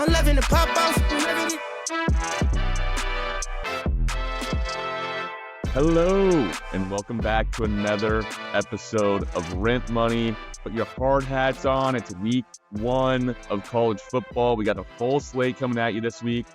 I'm loving the pop off. Hello, and welcome back to another episode of Rent Money. Put your hard hats on. It's week 1 of college football. We got a full slate coming at you this week.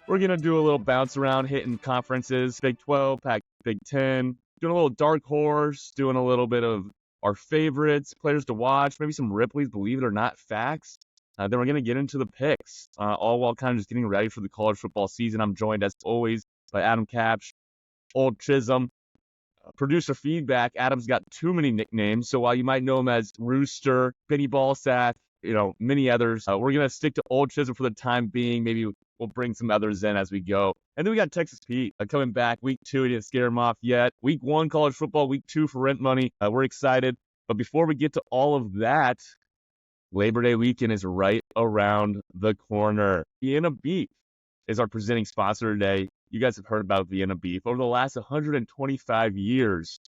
We're going to do a little bounce around, hitting conferences, Big 12, Big 10, doing a little dark horse, doing a little bit of our favorites, players to watch, maybe some Ripley's Believe It or Not facts. Then we're going to get into the picks, all while kind of just getting ready for the college football season. I'm joined, as always, by Adam Kapsch, Old Chisholm. Producer feedback, Adam's got too many nicknames, so while you might know him as Rooster, Benny Ballsack, many others, we're going to stick to Old Chisholm for the time being. Maybe we'll bring some others in as we go. And then we got Texas Pete coming back. Week 2, he didn't scare him off yet. Week 1, college football. Week 2 for Rent Money. We're excited. But before we get to all of that, Labor Day weekend is right around the corner. Vienna Beef is our presenting sponsor today. You guys have heard about Vienna Beef. Over the last 125 years,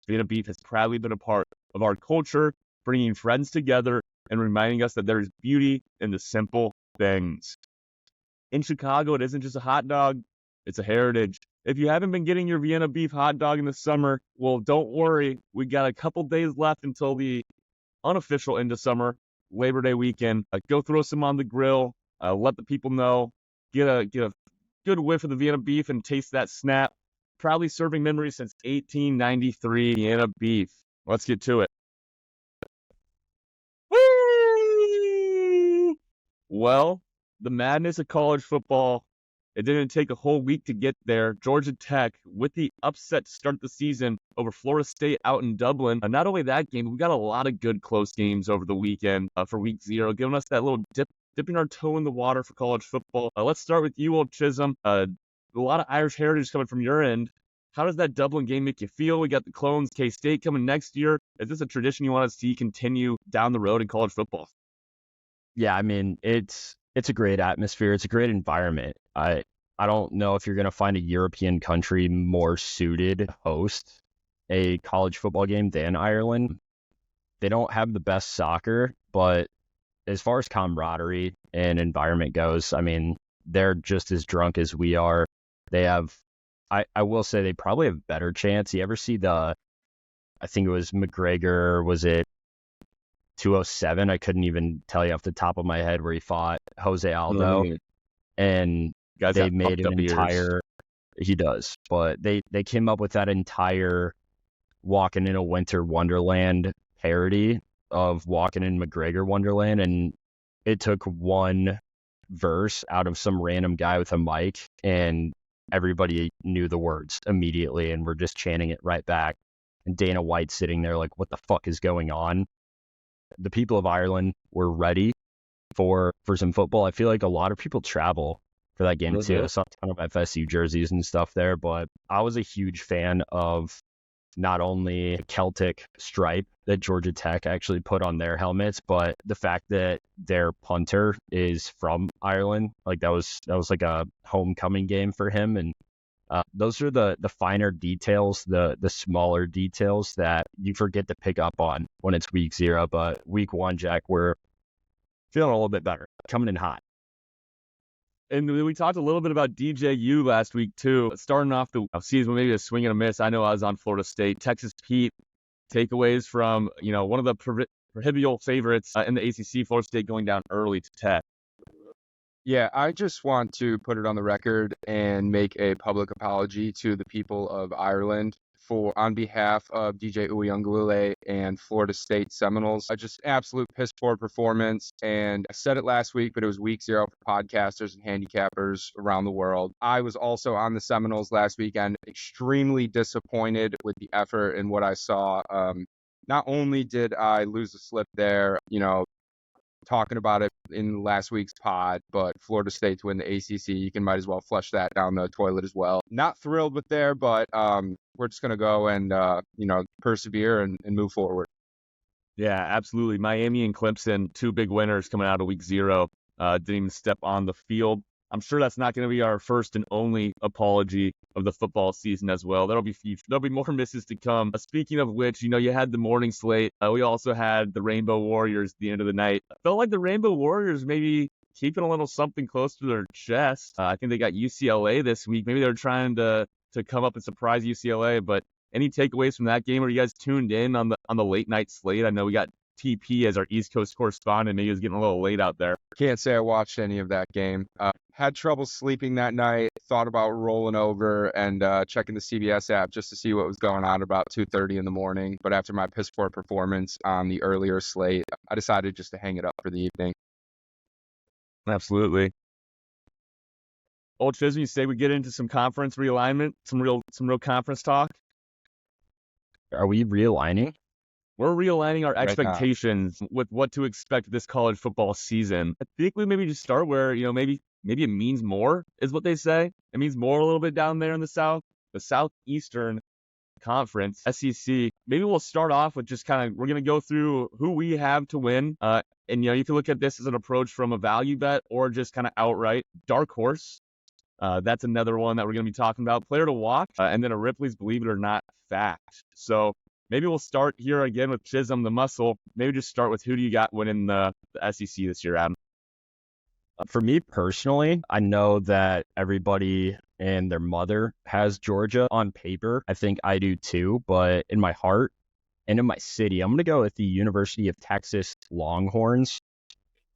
Vienna Beef has proudly been a part of our culture, bringing friends together and reminding us that there is beauty in the simple things. In Chicago, it isn't just a hot dog, it's a heritage. If you haven't been getting your Vienna Beef hot dog in the summer, well, don't worry. We got a couple days left until the unofficial end of summer, Labor Day weekend. Go throw some on the grill, let the people know, get a good whiff of the Vienna Beef and taste that snap. Proudly serving memories since 1893, Vienna Beef. Let's get to it. Woo! Well, the madness of college football, it didn't take a whole week to get there. Georgia Tech, with the upset to start the season over Florida State out in Dublin. Not only that game, we got a lot of good close games over the weekend for week 0, giving us that little dipping our toe in the water for college football. Let's start with you, Old Chisholm. A lot of Irish heritage coming from your end. How does that Dublin game make you feel? We got the Clones, K-State coming next year. Is this a tradition you want to see continue down the road in college football? Yeah, I mean, it's a great atmosphere. It's a great environment. I don't know if you're going to find a European country more suited to host a college football game than Ireland. They don't have the best soccer, but as far as camaraderie and environment goes, I mean, they're just as drunk as we are. They have, I will say they probably have a better chance. You ever see I think it was McGregor, was it 207? I couldn't even tell you off the top of my head where he fought Jose Aldo. And they made an entire, he does, but they came up with that entire Walking in a Winter Wonderland parody of Walking in McGregor Wonderland, and it took one verse out of some random guy with a mic, and everybody knew the words immediately, and we're just chanting it right back. And Dana White sitting there like, what the fuck is going on? The people of Ireland were ready for some football. I feel like a lot of people travel for that game too. I saw a ton of FSU jerseys and stuff there, but I was a huge fan of not only the Celtic stripe that Georgia Tech actually put on their helmets, but the fact that their punter is from Ireland. Like that was like a homecoming game for him. And those are the finer details, the smaller details that you forget to pick up on when it's week 0. But week 1, Jack, we're feeling a little bit better, coming in hot. And we talked a little bit about DJU last week, too. Starting off the season, maybe a swing and a miss. I know I was on Florida State. Texas Pete, takeaways from, one of the proverbial favorites in the ACC, Florida State going down early to Tech. Yeah, I just want to put it on the record and make a public apology to the people of Ireland on behalf of DJ Uyunglele and Florida State Seminoles. Just absolute piss poor performance. And I said it last week, but it was week 0 for podcasters and handicappers around the world. I was also on the Seminoles last weekend, extremely disappointed with the effort and what I saw. Not only did I lose a slip there, talking about it in last week's pod, but Florida State to win the ACC, you might as well flush that down the toilet as well. Not thrilled with there, but we're just going to go and, persevere and move forward. Yeah, absolutely. Miami and Clemson, 2 big winners coming out of week 0, didn't even step on the field. I'm sure that's not going to be our first and only apology of the football season as well. There'll be more misses to come. Speaking of which, you had the morning slate. We also had the Rainbow Warriors at the end of the night. I felt like the Rainbow Warriors maybe keeping a little something close to their chest. I think they got UCLA this week. Maybe they're trying to come up and surprise UCLA. But any takeaways from that game? Are you guys tuned in on the late night slate? I know we got TP as our East Coast correspondent. Maybe it was getting a little late out there. Can't say I watched any of that game. Had trouble sleeping that night. Thought about rolling over and checking the CBS app just to see what was going on about 2:30 in the morning. But after my piss poor performance on the earlier slate, I decided just to hang it up for the evening. Absolutely. Old Chisholm, you say we get into some conference realignment, some real conference talk? Are we realigning? We're realigning our Right now. expectations with what to expect this college football season. I think we maybe just start where, maybe it means more is what they say. It means more a little bit down there in the South, the Southeastern Conference, SEC. Maybe we'll start off with just we're going to go through who we have to win. And, you can look at this as an approach from a value bet or just kind of outright dark horse. That's another one that we're going to be talking about. Player to watch, and then a Ripley's Believe It or Not fact. So maybe we'll start here again with Chisholm, the muscle. Maybe just start with who do you got winning the SEC this year, Adam? For me personally, I know that everybody and their mother has Georgia on paper. I think I do too, but in my heart and in my city, I'm going to go with the University of Texas Longhorns.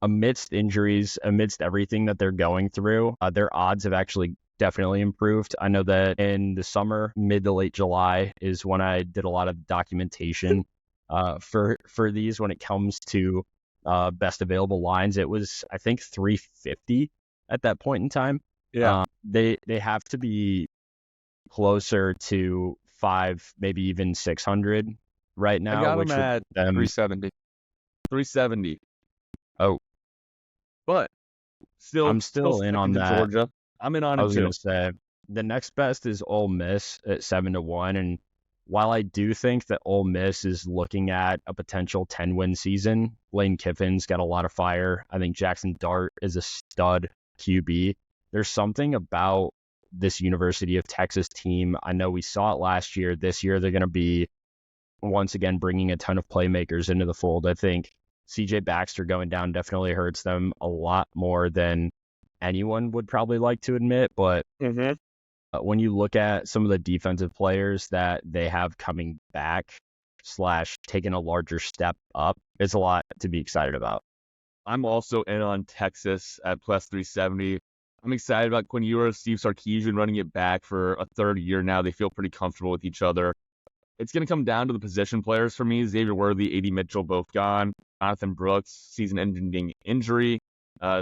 Amidst injuries, amidst everything that they're going through, their odds have actually definitely improved. I know that in the summer, mid to late July is when I did a lot of documentation for these when it comes to best available lines. It was, I think, 350 at that point in time. Yeah. They have to be closer to 5, maybe even 600 right now. I got which them at 370. 370. Oh. But I'm still in on that. Georgia. I'm in on I it was too. going to say the next best is Ole Miss at 7-1. And while I do think that Ole Miss is looking at a potential 10-win season, Lane Kiffin's got a lot of fire. I think Jackson Dart is a stud QB. There's something about this University of Texas team. I know we saw it last year. This year, they're going to be once again bringing a ton of playmakers into the fold. I think CJ Baxter going down definitely hurts them a lot more than anyone would probably like to admit. But when you look at some of the defensive players that they have coming back / taking a larger step up, it's a lot to be excited about. I'm also in on Texas at plus 370. I'm excited about Quinn Ewers, Steve Sarkisian running it back for a third year now. They feel pretty comfortable with each other. It's going to come down to the position players for me. Xavier Worthy, A.D. Mitchell, both gone. Jonathan Brooks, season-ending injury.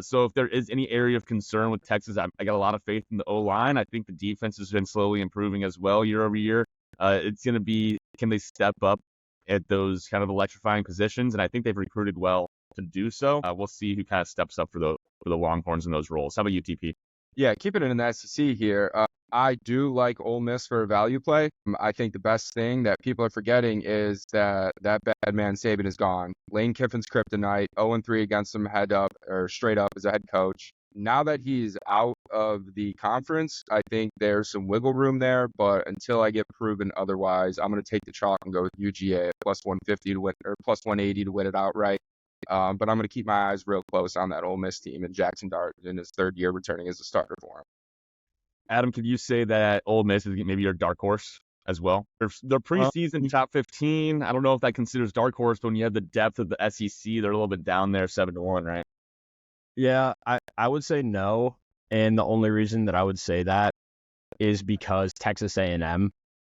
So if there is any area of concern with Texas, I got a lot of faith in the O-line. I think the defense has been slowly improving as well year over year. It's going to be, can they step up at those kind of electrifying positions? And I think they've recruited well to do so. We'll see who kind of steps up for the Longhorns in those roles. How about you, TP? Yeah, keeping it in the SEC here. I do like Ole Miss for a value play. I think the best thing that people are forgetting is that bad man Saban is gone. Lane Kiffin's kryptonite, 0-3 against him straight up as a head coach. Now that he's out of the conference, I think there's some wiggle room there. But until I get proven otherwise, I'm going to take the chalk and go with UGA at plus 150 to win, or plus 180 to win it outright. But I'm going to keep my eyes real close on that Ole Miss team and Jackson Dart in his third year returning as a starter for him. Adam, could you say that Ole Miss is maybe your dark horse as well? Their preseason top 15. I don't know if that considers dark horse, but when you have the depth of the SEC, they're a little bit down there, 7-1, right? Yeah, I would say no. And the only reason that I would say that is because Texas A&M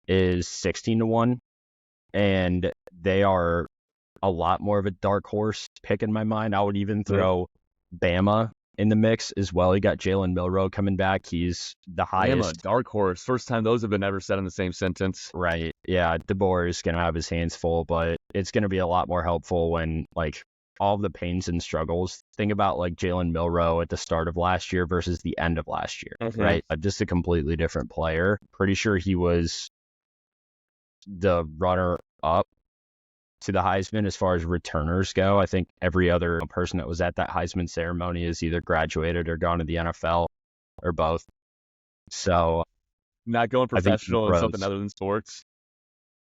is 16-1, and they are a lot more of a dark horse pick in my mind. I would even throw Bama in the mix as well. You got Jalen Milroe coming back. He's the highest. Bama, dark horse. First time those have been ever said in the same sentence. Right. Yeah, DeBoer is going to have his hands full, but it's going to be a lot more helpful when, all of the pains and struggles. Think about, Jalen Milroe at the start of last year versus the end of last year, right? Just a completely different player. Pretty sure he was the runner-up to the Heisman as far as returners go. I think every other person that was at that Heisman ceremony is either graduated or gone to the NFL or both. So not going professional in something other than sports.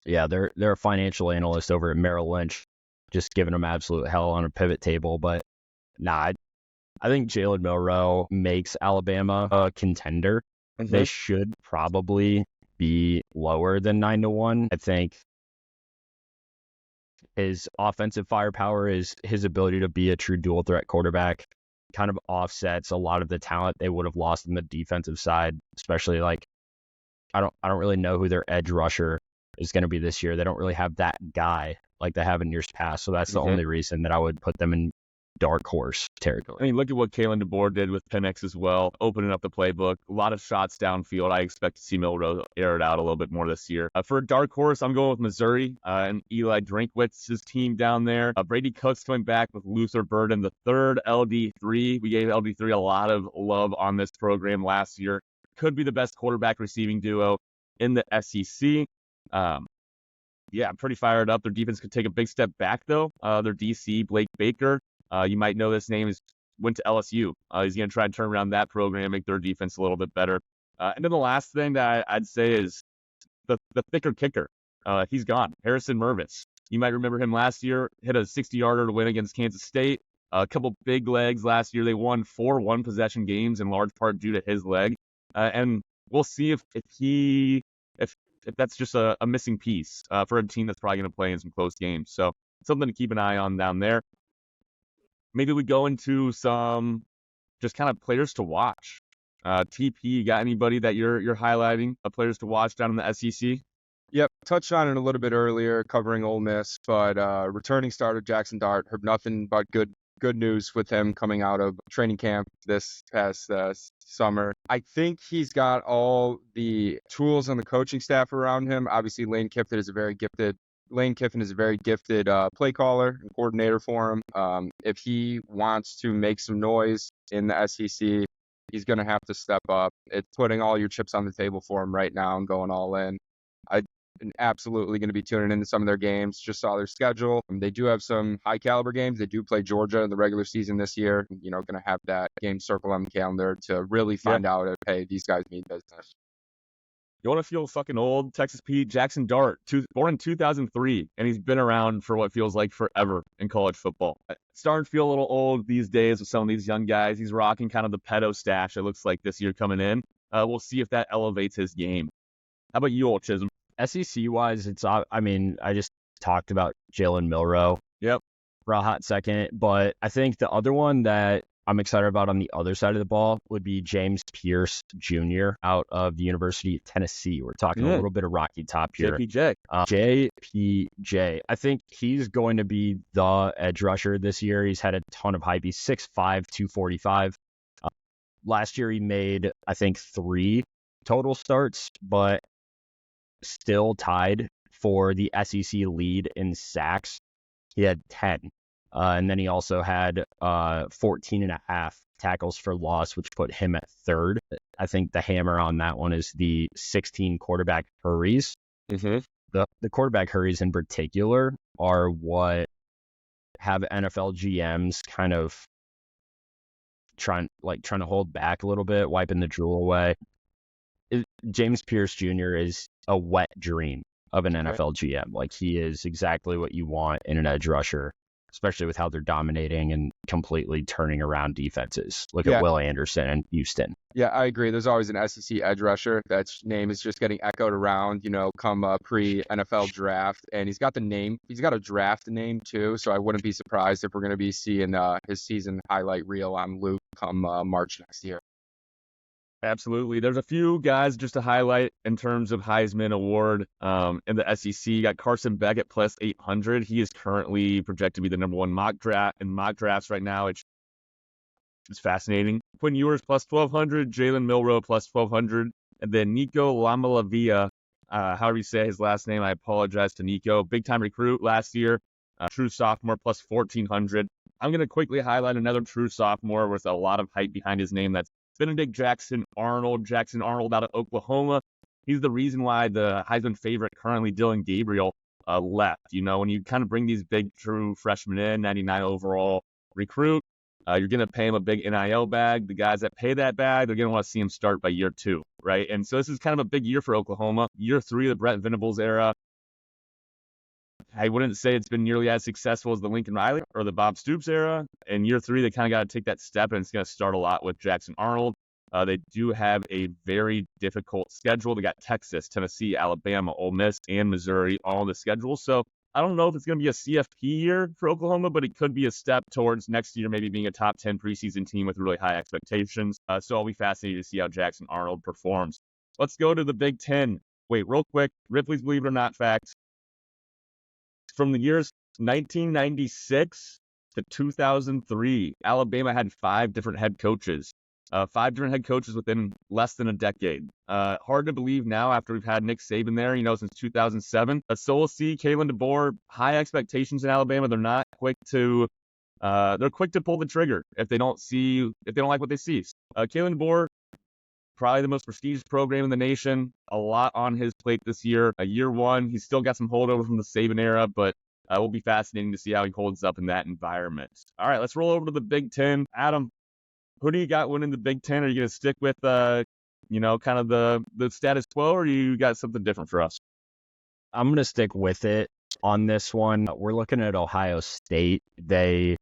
Yeah, they're a financial analyst over at Merrill Lynch, just giving them absolute hell on a pivot table. But nah, I think Jalen Milroe makes Alabama a contender. They should probably be lower than 9-1. I think his offensive firepower is his ability to be a true dual threat quarterback kind of offsets a lot of the talent they would have lost in the defensive side, especially like I don't really know who their edge rusher is going to be this year. They don't really have that guy like they have in years past. So that's the only reason that I would put them in dark horse territory. I mean, look at what Kalen DeBoer did with Penn as well, opening up the playbook. A lot of shots downfield. I expect to see Milroe air it out a little bit more this year. For a dark horse, I'm going with Missouri and Eli Drinkwitz's team down there. Brady Cook's coming back with Luther Burden, the third LD3. We gave LD3 a lot of love on this program last year. Could be the best quarterback receiving duo in the SEC. Yeah, I'm pretty fired up. Their defense could take a big step back, though. Their DC, Blake Baker, you might know this name, went to LSU. He's going to try and turn around that program, make their defense a little bit better. And then the last thing that I'd say is the thicker kicker. He's gone. Harrison Mervis. You might remember him last year, hit a 60-yarder to win against Kansas State. A couple big legs last year. They won 4 one-possession games in large part due to his leg. And we'll see if that's just a missing piece for a team that's probably going to play in some close games. So something to keep an eye on down there. Maybe we go into some just kind of players to watch. TP, you got anybody that you're highlighting, players to watch down in the SEC? Yep, touched on it a little bit earlier, covering Ole Miss, but returning starter Jackson Dart, heard nothing but good news with him coming out of training camp this past summer. I think he's got all the tools on the coaching staff around him. Obviously, Lane Kiffin is a very gifted play caller and coordinator for him. If he wants to make some noise in the SEC, he's going to have to step up. It's putting all your chips on the table for him right now and going all in. I'm absolutely going to be tuning into some of their games. Just saw their schedule. They do have some high caliber games. They do play Georgia in the regular season this year. Going to have that game circle on the calendar to really find out if, hey, these guys mean business. You want to feel fucking old? Texas Pete, Jackson Dart, born in 2003, and he's been around for what feels like forever in college football. Starting to feel a little old these days with some of these young guys. He's rocking kind of the pedo stash, it looks like, this year coming in. We'll see if that elevates his game. How about you, old Chisholm? SEC-wise, I just talked about Jalen Milroe. Yep. For a hot second, but I think the other one that I'm excited about on the other side of the ball would be James Pierce Jr. out of the University of Tennessee. We're talking a little bit of Rocky Top here. JPJ. JPJ. I think he's going to be the edge rusher this year. He's had a ton of hype. He's 6'5", 245. Last year he made, I think, 3 total starts, but still tied for the SEC lead in sacks. He had 10. And then he also had 14 and a half tackles for loss, which put him at 3rd. I think the hammer on that one is the 16 quarterback hurries. The quarterback hurries in particular are what have NFL GMs kind of trying to hold back a little bit, wiping the drool away. James Pierce Jr. is a wet dream of an NFL GM. Like, he is exactly what you want in an edge rusher, especially with how they're dominating and completely turning around defenses. Look at Will Anderson and Houston. Yeah, I agree. There's always an SEC edge rusher. That name is just getting echoed around, come pre-NFL draft. And he's got a draft name too. So I wouldn't be surprised if we're going to be seeing his season highlight reel on Luke come March next year. Absolutely. There's a few guys just to highlight in terms of Heisman Award in the SEC. You got Carson Beck at plus 800. He is currently projected to be the number 1 mock drafts right now. It's fascinating. Quinn Ewers plus 1,200. Jalen Milroe plus 1,200. And then Nico Lamalavia, however you say his last name, I apologize to Nico. Big-time recruit last year. True sophomore plus 1,400. I'm going to quickly highlight another true sophomore with a lot of hype behind his name. That's Benedict Jackson Arnold out of Oklahoma. He's the reason why the Heisman favorite currently Dylan Gabriel left. When you kind of bring these big true freshmen in, 99 overall recruit, you're going to pay him a big NIL bag. The guys that pay that bag, they're going to want to see him start by year 2, right? And so this is kind of a big year for Oklahoma. Year 3 of the Brett Venables era. I wouldn't say it's been nearly as successful as the Lincoln Riley or the Bob Stoops era. In year 3, they kind of got to take that step, and it's going to start a lot with Jackson Arnold. They do have a very difficult schedule. They got Texas, Tennessee, Alabama, Ole Miss, and Missouri all on the schedule. So I don't know if it's going to be a CFP year for Oklahoma, but it could be a step towards next year maybe being a top 10 preseason team with really high expectations. So I'll be fascinated to see how Jackson Arnold performs. Let's go to the Big Ten. Wait, real quick, Ripley's Believe It or Not facts. From the years 1996 to 2003, Alabama had 5 different head coaches. 5 different head coaches within less than a decade. Hard to believe now after we've had Nick Saban there, since 2007. So we'll see. Kalen DeBoer, high expectations in Alabama. They're not quick to pull the trigger if they don't like what they see. Kalen DeBoer, probably the most prestigious program in the nation. A lot on his plate this year. Year 1, he's still got some holdover from the Saban era, but it will be fascinating to see how he holds up in that environment. All right, let's roll over to the Big Ten. Adam, who do you got winning the Big Ten? Are you going to stick with, kind of the status quo, or you got something different for us? I'm going to stick with it on this one. We're looking at Ohio State. The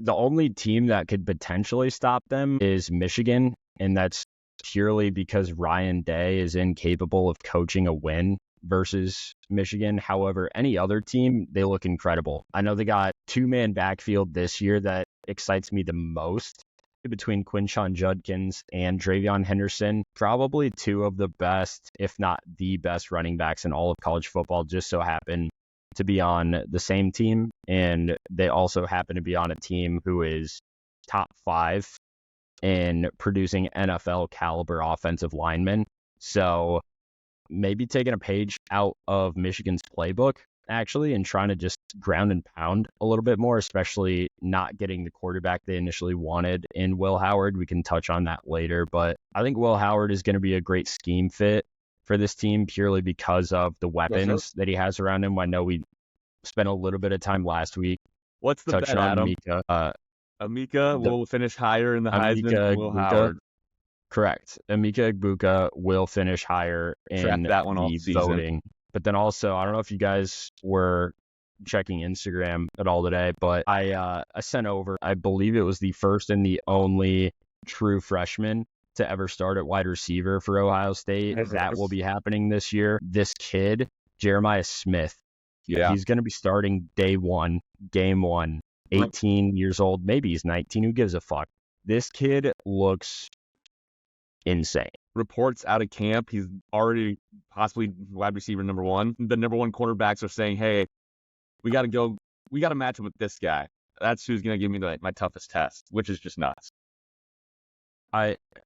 only team that could potentially stop them is Michigan, and that's purely because Ryan Day is incapable of coaching a win versus Michigan. However, any other team, they look incredible. I know they got 2-man backfield this year that excites me the most between Quinshon Judkins and Dravion Henderson. Probably 2 of the best, if not the best running backs in all of college football, just so happen to be on the same team. And they also happen to be on a team who is top 5 in producing NFL caliber offensive linemen. So maybe taking a page out of Michigan's playbook, actually, and trying to just ground and pound a little bit more, especially not getting the quarterback they initially wanted in Will Howard. We can touch on that later, but I think Will Howard is going to be a great scheme fit for this team purely because of the weapons that he has around him. I know we spent a little bit of time last week. What's the bet, Adam? Emeka will finish higher in the Heisman than Will Howard. Correct. Emeka Egbuka will finish higher in that one the voting. But then also, I don't know if you guys were checking Instagram at all today, but I sent over, I believe it was the first and the only true freshman to ever start at wide receiver for Ohio State. That will be happening this year. This kid, Jeremiah Smith, he's going to be starting day 1, game 1, 18 years old. Maybe he's 19. Who gives a fuck? This kid looks insane. Reports out of camp, he's already possibly wide receiver number 1. The number 1 quarterbacks are saying, hey, we got to match him with this guy. That's who's going to give me my toughest test, which is just nuts.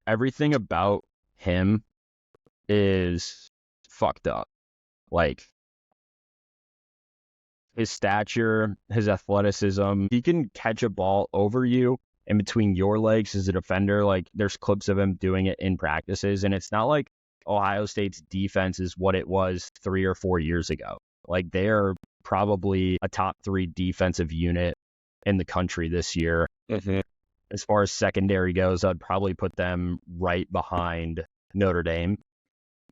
Everything about him is fucked up. Like, his stature, his athleticism, he can catch a ball over you in between your legs as a defender. Like, there's clips of him doing it in practices, and it's not like Ohio State's defense is what it was 3 or 4 years ago. Like, they're probably a top 3 defensive unit in the country this year. Mm-hmm. As far as secondary goes, I'd probably put them right behind Notre Dame.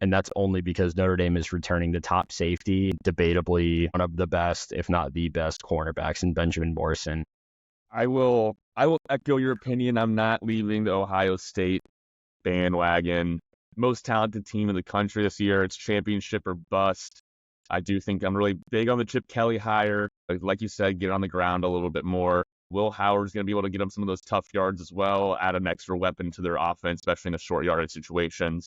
And that's only because Notre Dame is returning the top safety, debatably one of the best, if not the best, cornerbacks in Benjamin Morrison. I will echo your opinion. I'm not leaving the Ohio State bandwagon. Most talented team in the country this year. It's championship or bust. I do think I'm really big on the Chip Kelly hire. Like you said, get on the ground a little bit more. Will Howard's going to be able to get them some of those tough yards as well, add an extra weapon to their offense, especially in the short yardage situations.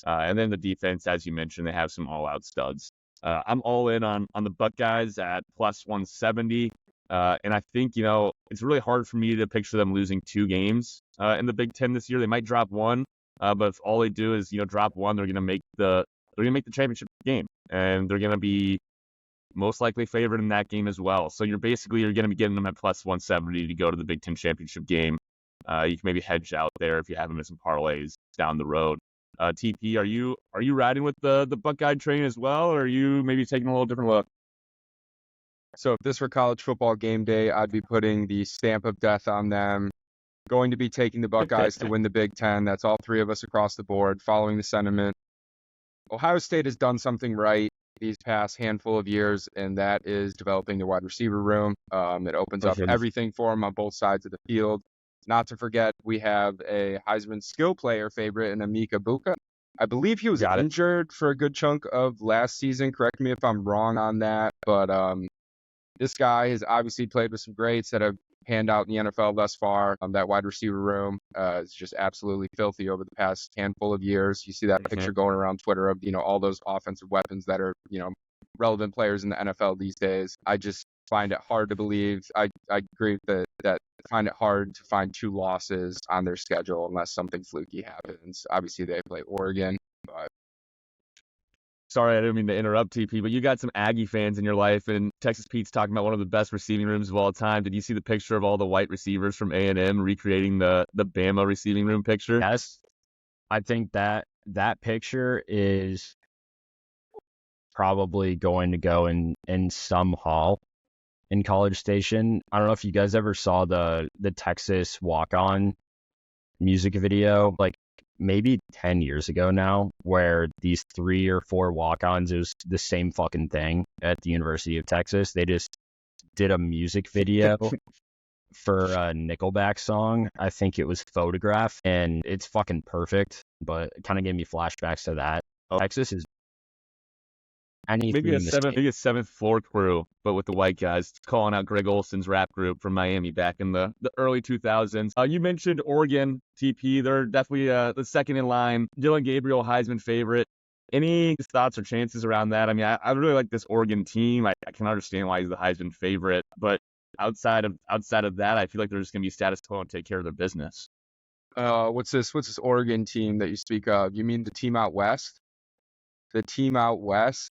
And then the defense, as you mentioned, they have some all-out studs. I'm all in on the Buckeyes at plus 170. And I think, it's really hard for me to picture them losing 2 games in the Big Ten this year. They might drop 1, but if all they do is, drop 1, they're going to make the championship game, and they're going to be most likely favored in that game as well. So you're going to be getting them at plus 170 to go to the Big Ten championship game. You can maybe hedge out there if you have them in some parlays down the road. TP, are you riding with the Buckeye train as well, or are you maybe taking a little different look? So if this were college football game day, I'd be putting the stamp of death on them. Going to be taking the Buckeyes to win the Big Ten. That's all 3 of us across the board, following the sentiment. Ohio State has done something right these past handful of years, and that is developing the wide receiver room. It opens up everything for them on both sides of the field. Not to forget, we have a Heisman skill player favorite in Emeka Buka. I believe he was injured for a good chunk of last season. Correct me if I'm wrong on that, but this guy has obviously played with some greats that have panned out in the NFL thus far. That wide receiver room is just absolutely filthy over the past handful of years. You see that picture going around Twitter of, all those offensive weapons that are, relevant players in the NFL these days. I just find it hard to believe. I agree that I find it hard to find 2 losses on their schedule unless something fluky happens. Obviously, they play Oregon, but sorry, I didn't mean to interrupt, TP, but you got some Aggie fans in your life, and Texas Pete's talking about one of the best receiving rooms of all time. Did you see the picture of all the white receivers from A&M recreating the Bama receiving room picture? Yes. I think that picture is probably going to go in some hall in College Station. I don't know if you guys ever saw the Texas walk-on music video, like maybe 10 years ago now, where these 3 or 4 walk-ons, it was the same fucking thing at the University of Texas. They just did a music video for a Nickelback song. I think it was Photograph, and it's fucking perfect, but it kind of gave me flashbacks to that. Texas is maybe a seventh floor crew, but with the white guys, calling out Greg Olson's rap group from Miami back in the early 2000s. You mentioned Oregon, TP. They're definitely the second in line. Dylan Gabriel, Heisman favorite. Any thoughts or chances around that? I mean, I really like this Oregon team. I can understand why he's the Heisman favorite, but outside of that, I feel like they're just going to be status quo and take care of their business. What's this Oregon team that you speak of? You mean the team out west? The team out west?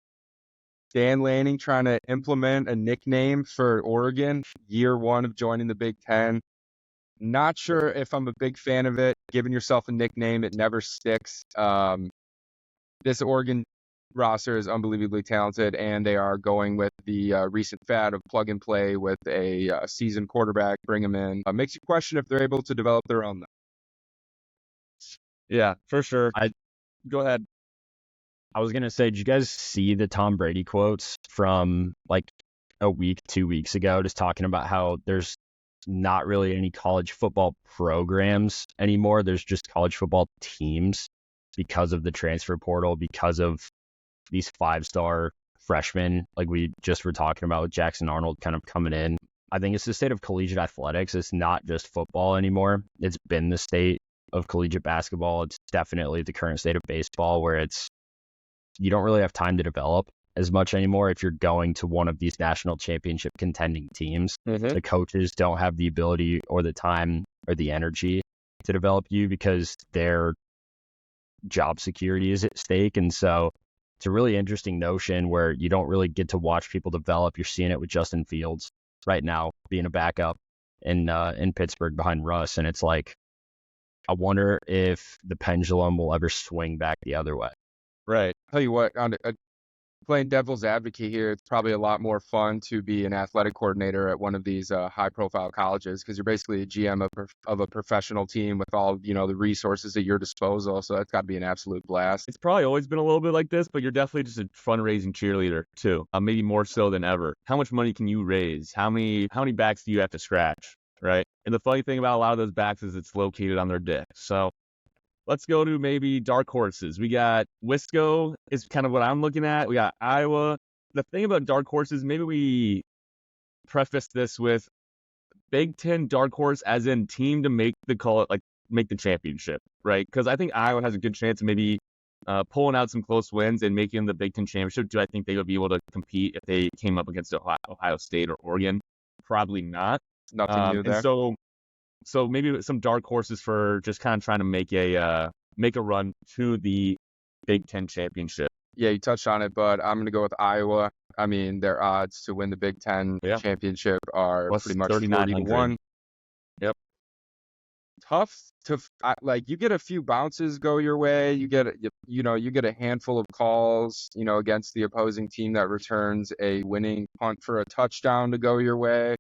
Dan Lanning trying to implement a nickname for Oregon, year 1 of joining the Big Ten. Not sure if I'm a big fan of it. Giving yourself a nickname, it never sticks. This Oregon roster is unbelievably talented, and they are going with the recent fad of plug and play with a seasoned quarterback, bring him in. Makes you question if they're able to develop their own. Yeah, for sure. Go ahead. I was going to say, did you guys see the Tom Brady quotes from like a week, 2 weeks ago, just talking about how there's not really any college football programs anymore. There's just college football teams because of the transfer portal, because of these 5-star freshmen, like we just were talking about with Jackson Arnold kind of coming in. I think it's the state of collegiate athletics. It's not just football anymore. It's been the state of collegiate basketball. It's definitely the current state of baseball, where you don't really have time to develop as much anymore if you're going to one of these national championship contending teams. The coaches don't have the ability or the time or the energy to develop you because their job security is at stake. And so it's a really interesting notion where you don't really get to watch people develop. You're seeing it with Justin Fields right now being a backup in Pittsburgh behind Russ. And it's like, I wonder if the pendulum will ever swing back the other way. Right. Tell you what, playing devil's advocate here, it's probably a lot more fun to be an athletic coordinator at one of these high-profile colleges, because you're basically a GM of a professional team with all the resources at your disposal. So that's got to be an absolute blast. It's probably always been a little bit like this, but you're definitely just a fundraising cheerleader too. Maybe more so than ever. How much money can you raise? How many backs do you have to scratch? Right. And the funny thing about a lot of those backs is it's located on their dick. So let's go to maybe dark horses. We got Wisco is kind of what I'm looking at. We got Iowa. The thing about dark horses, maybe we preface this with Big Ten dark horse as in team to make the championship, right? Because I think Iowa has a good chance of maybe pulling out some close wins and making the Big Ten championship. Do I think they would be able to compete if they came up against Ohio State or Oregon? Probably not. Nothing new there. And so maybe some dark horses for just kind of trying to make a run to the Big Ten championship. Yeah, you touched on it, but I'm going to go with Iowa. I mean, their odds to win the Big Ten championship are pretty much 40-1. Yep. Tough to you get a few bounces go your way. You get a handful of calls, against the opposing team that returns a winning punt for a touchdown to go your way.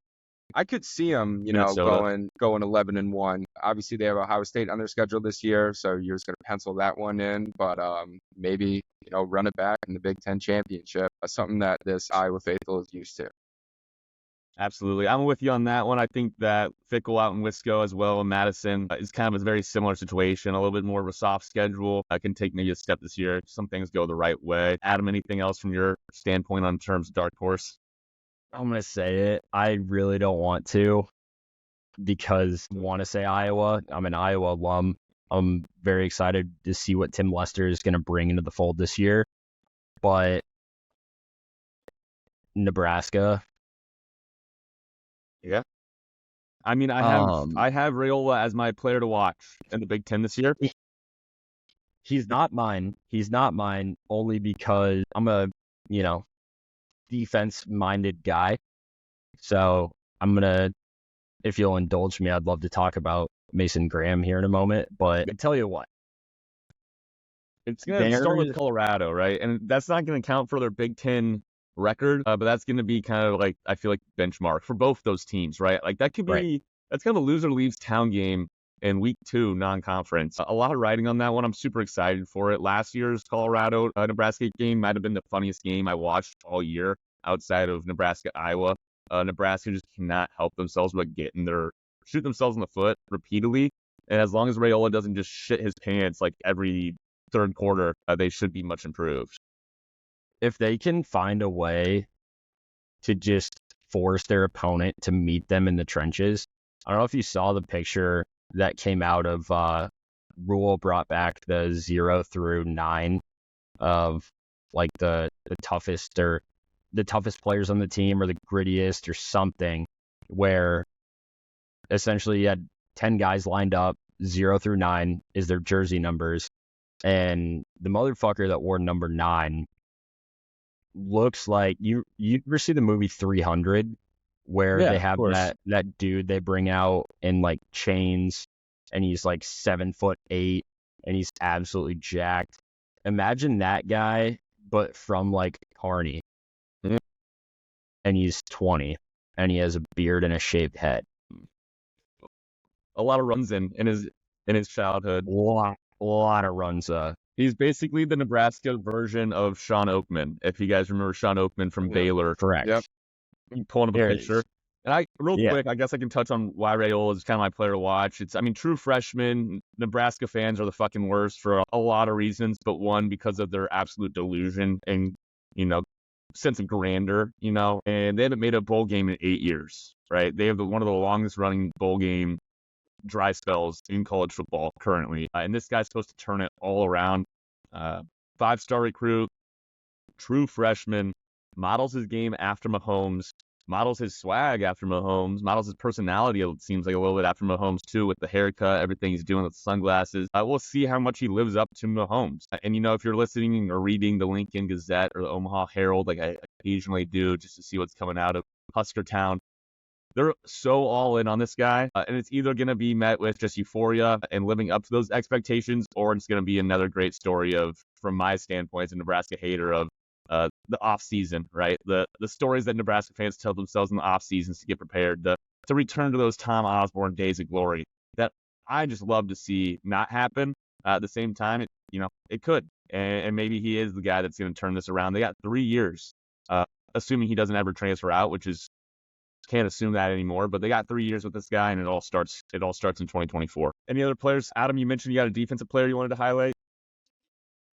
I could see them, Minnesota. going 11-1. Obviously, they have Ohio State on their schedule this year, so you're just gonna pencil that one in. But maybe run it back in the Big Ten championship. That's something that this Iowa faithful is used to. Absolutely. I'm with you on that one. I think that Fickle out in Wisco as well in Madison is kind of a very similar situation, a little bit more of a soft schedule. I can take maybe a step this year. Some things go the right way. Adam, anything else from your standpoint on terms of dark horse? I'm going to say it. I really don't want to because I want to say Iowa. I'm an Iowa alum. I'm very excited to see what Tim Lester is going to bring into the fold this year. But Nebraska. Yeah. I mean, I have Raiola as my player to watch in the Big Ten this year. He's not mine. He's not mine only because I'm a, defense-minded guy. So I'm going to, if you'll indulge me, I'd love to talk about Mason Graham here in a moment. But I tell you what. It's going to start with Colorado, right? And that's not going to count for their Big Ten record, but that's going to be kind of like, I feel like, benchmark for both those teams, right? Like that could be, right. That's kind of a loser leaves town game in week 2 non-conference. A lot of writing on that one. I'm super excited for it. Last year's Colorado Nebraska game might have been the funniest game I watched all year outside of Nebraska Iowa. Nebraska just cannot help themselves but shoot themselves in the foot repeatedly. And as long as Raiola doesn't just shit his pants like every third quarter, they should be much improved. If they can find a way to just force their opponent to meet them in the trenches. I don't know if you saw the picture that came out of Rule brought back the 0 through 9 of like the toughest players on the team or the grittiest or something, where essentially you had 10 guys lined up, 0 through 9 is their jersey numbers, and the motherfucker that wore number 9 looks like you ever see the movie 300 where they have that dude they bring out in like chains and he's like 7'8" and he's absolutely jacked. Imagine that guy, but from like Kearney. And he's 20 and he has a beard and a shaved head. A lot of runs in his childhood. A lot of runs. He's basically the Nebraska version of Sean Oakman. If you guys remember Sean Oakman from Baylor. Correct. Yep. You pulling up a picture. And quick, I guess I can touch on why Raiola is kind of my player to watch. True freshman, Nebraska fans are the fucking worst for a lot of reasons, but one, because of their absolute delusion and, sense of grandeur, and they haven't made a bowl game in 8 years, right? They have one of the longest running bowl game dry spells in college football currently. And this guy's supposed to turn it all around. 5-star recruit, true freshman, models his game after Mahomes, models his swag after Mahomes, models his personality, it seems like a little bit after Mahomes too, with the haircut, everything he's doing with the sunglasses. We'll see how much he lives up to Mahomes. And, if you're listening or reading the Lincoln Gazette or the Omaha Herald, like I occasionally do, just to see what's coming out of Huskertown, they're so all in on this guy, and it's either going to be met with just euphoria and living up to those expectations, or it's going to be another great story of, from my standpoint as a Nebraska hater, of the off season, right? The stories that Nebraska fans tell themselves in the off seasons to get prepared, to return to those Tom Osborne days of glory that I just love to see not happen. At the same time, it could, and maybe he is the guy that's going to turn this around. They got 3 years, assuming he doesn't ever transfer out, which is, can't assume that anymore, but they got 3 years with this guy, and it all starts in 2024. Any other players? Adam, you mentioned you got a defensive player you wanted to highlight.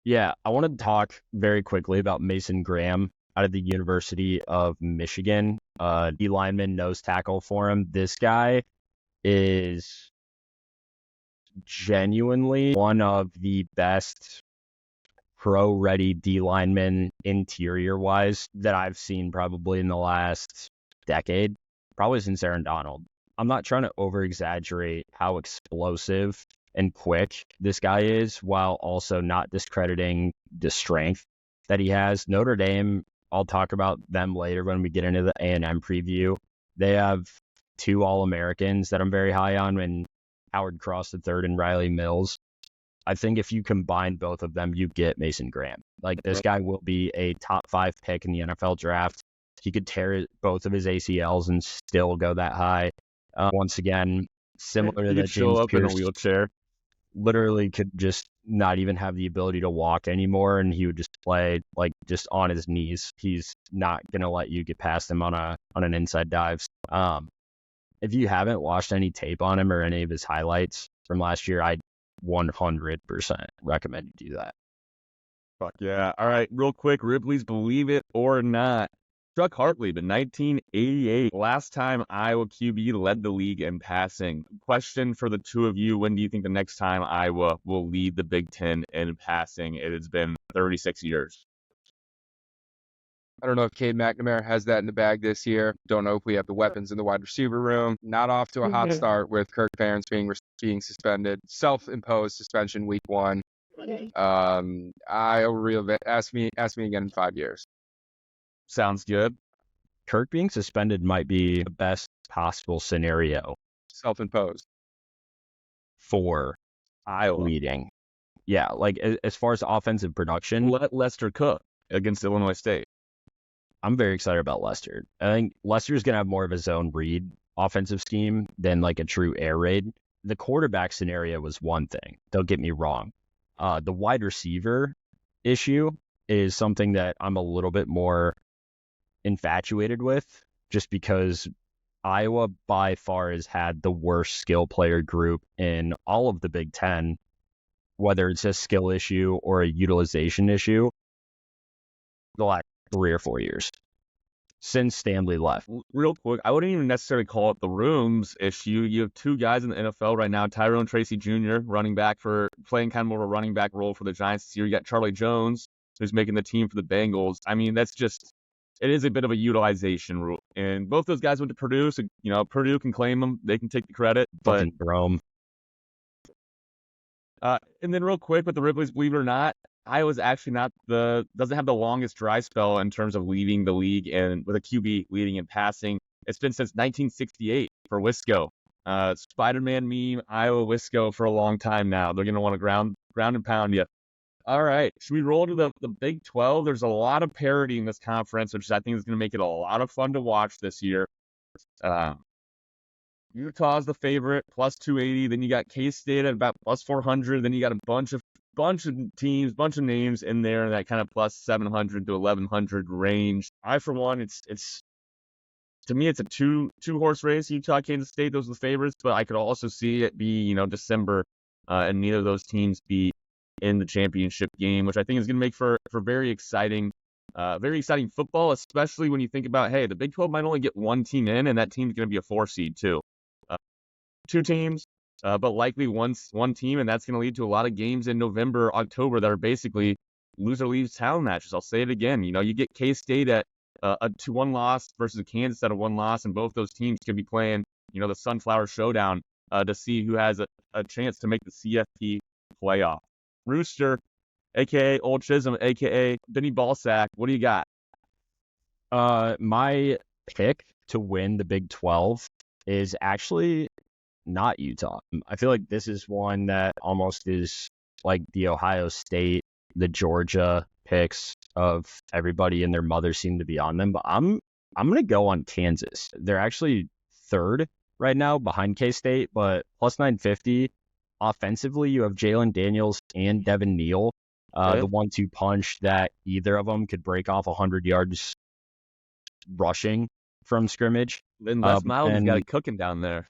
Yeah, I wanted to talk very quickly about Mason Graham out of the University of Michigan. D lineman, nose tackle for him. This guy is genuinely one of the best pro-ready D linemen interior-wise that I've seen probably in the last decade, probably since Aaron Donald. I'm not trying to over-exaggerate how explosive and quick this guy is, while also not discrediting the strength that he has. Notre Dame, I'll talk about them later when we get into the A&M preview. They have 2 All-Americans that I'm very high on, and Howard Cross III and Riley Mills. I think if you combine both of them, you get Mason Graham. Like, this guy will be a top 5 pick in the NFL draft. He could tear both of his ACLs and still go that high. Once again, similar to He that could show James up in a Pierce, wheelchair. literally could just not even have the ability to walk anymore, and he would just play like just on his knees. He's not gonna let you get past him on an inside dive. If you haven't watched any tape on him or any of his highlights from last year, I'd 100% recommend you do that. Fuck yeah. All right, real quick, Ripley's Believe It or Not. Chuck Hartley, in 1988, last time Iowa QB led the league in passing. Question for the two of you, when do you think the next time Iowa will lead the Big Ten in passing? It has been 36 years. I don't know if Cade McNamara has that in the bag this year. Don't know if we have the weapons in the wide receiver room. Not off to a hot start with Kirk Ferentz being suspended. Self-imposed suspension week 1. I'll reel it. Ask me again in 5 years. Sounds good. Kirk being suspended might be the best possible scenario Self-imposed. for Iowa. leading. Yeah, like as far as offensive production, Let Lester cook against Illinois State. I'm very excited about Lester. I think Lester's going to have more of a zone read offensive scheme than like a true air raid. The quarterback scenario was one thing. Don't get me wrong. The wide receiver issue is something that I'm a little bit more infatuated with, just because Iowa by far has had the worst skill player group in all of the Big Ten, whether it's a skill issue or a utilization issue, the last 3 or 4 years since Stanley left. Real quick, I wouldn't even necessarily call it the rooms issue. You have 2 guys in the NFL right now, Tyrone Tracy Jr., running back for playing kind of more of a running back role for the Giants this year. You got Charlie Jones, who's making the team for the Bengals. I mean, that's just, it is a bit of a utilization rule. And both those guys went to Purdue, so, Purdue can claim them. They can take the credit. But Fucking Rome. and then real quick with the Ripley's, believe it or not, Iowa's actually doesn't have the longest dry spell in terms of leading the league and with a QB leading and passing. It's been since 1968 for Wisco. Spider-Man meme, Iowa Wisco for a long time now. They're going to want to ground and pound you. All right. Should we roll to the Big 12? There's a lot of parity in this conference, which I think is going to make it a lot of fun to watch this year. Utah's the favorite, plus 280. Then you got K-State at about plus 400. Then you got a bunch of teams, bunch of names in there in that kind of plus 700 to 1100 range. For one, it's to me, it's a two horse race. Utah, Kansas State, those are the favorites, but I could also see it be, December, and neither of those teams be in the championship game, which I think is going to make for very exciting football, especially when you think about, hey, the Big 12 might only get one team in, and that team's going to be a 4 seed too. 2 teams, but likely one team, and that's going to lead to a lot of games in November, October that are basically loser leaves town matches. I'll say it again. You get K-State at a 2-1 loss versus Kansas at a 1 loss, and both those teams could be playing, the Sunflower Showdown to see who has a chance to make the CFP playoff. Rooster, a.k.a. Old Chisholm, a.k.a. Benny Ballsack, what do you got? My pick to win the Big 12 is actually not Utah. I feel like this is one that almost is like the Ohio State, the Georgia picks of everybody and their mother seem to be on them, but I'm going to go on Kansas. They're actually 3rd right now behind K-State, but plus 950. Offensively, you have Jalen Daniels and Devin Neal, the 1-2 punch that either of them could break off 100 yards rushing from scrimmage. Then Les Miles has got it cooking down there.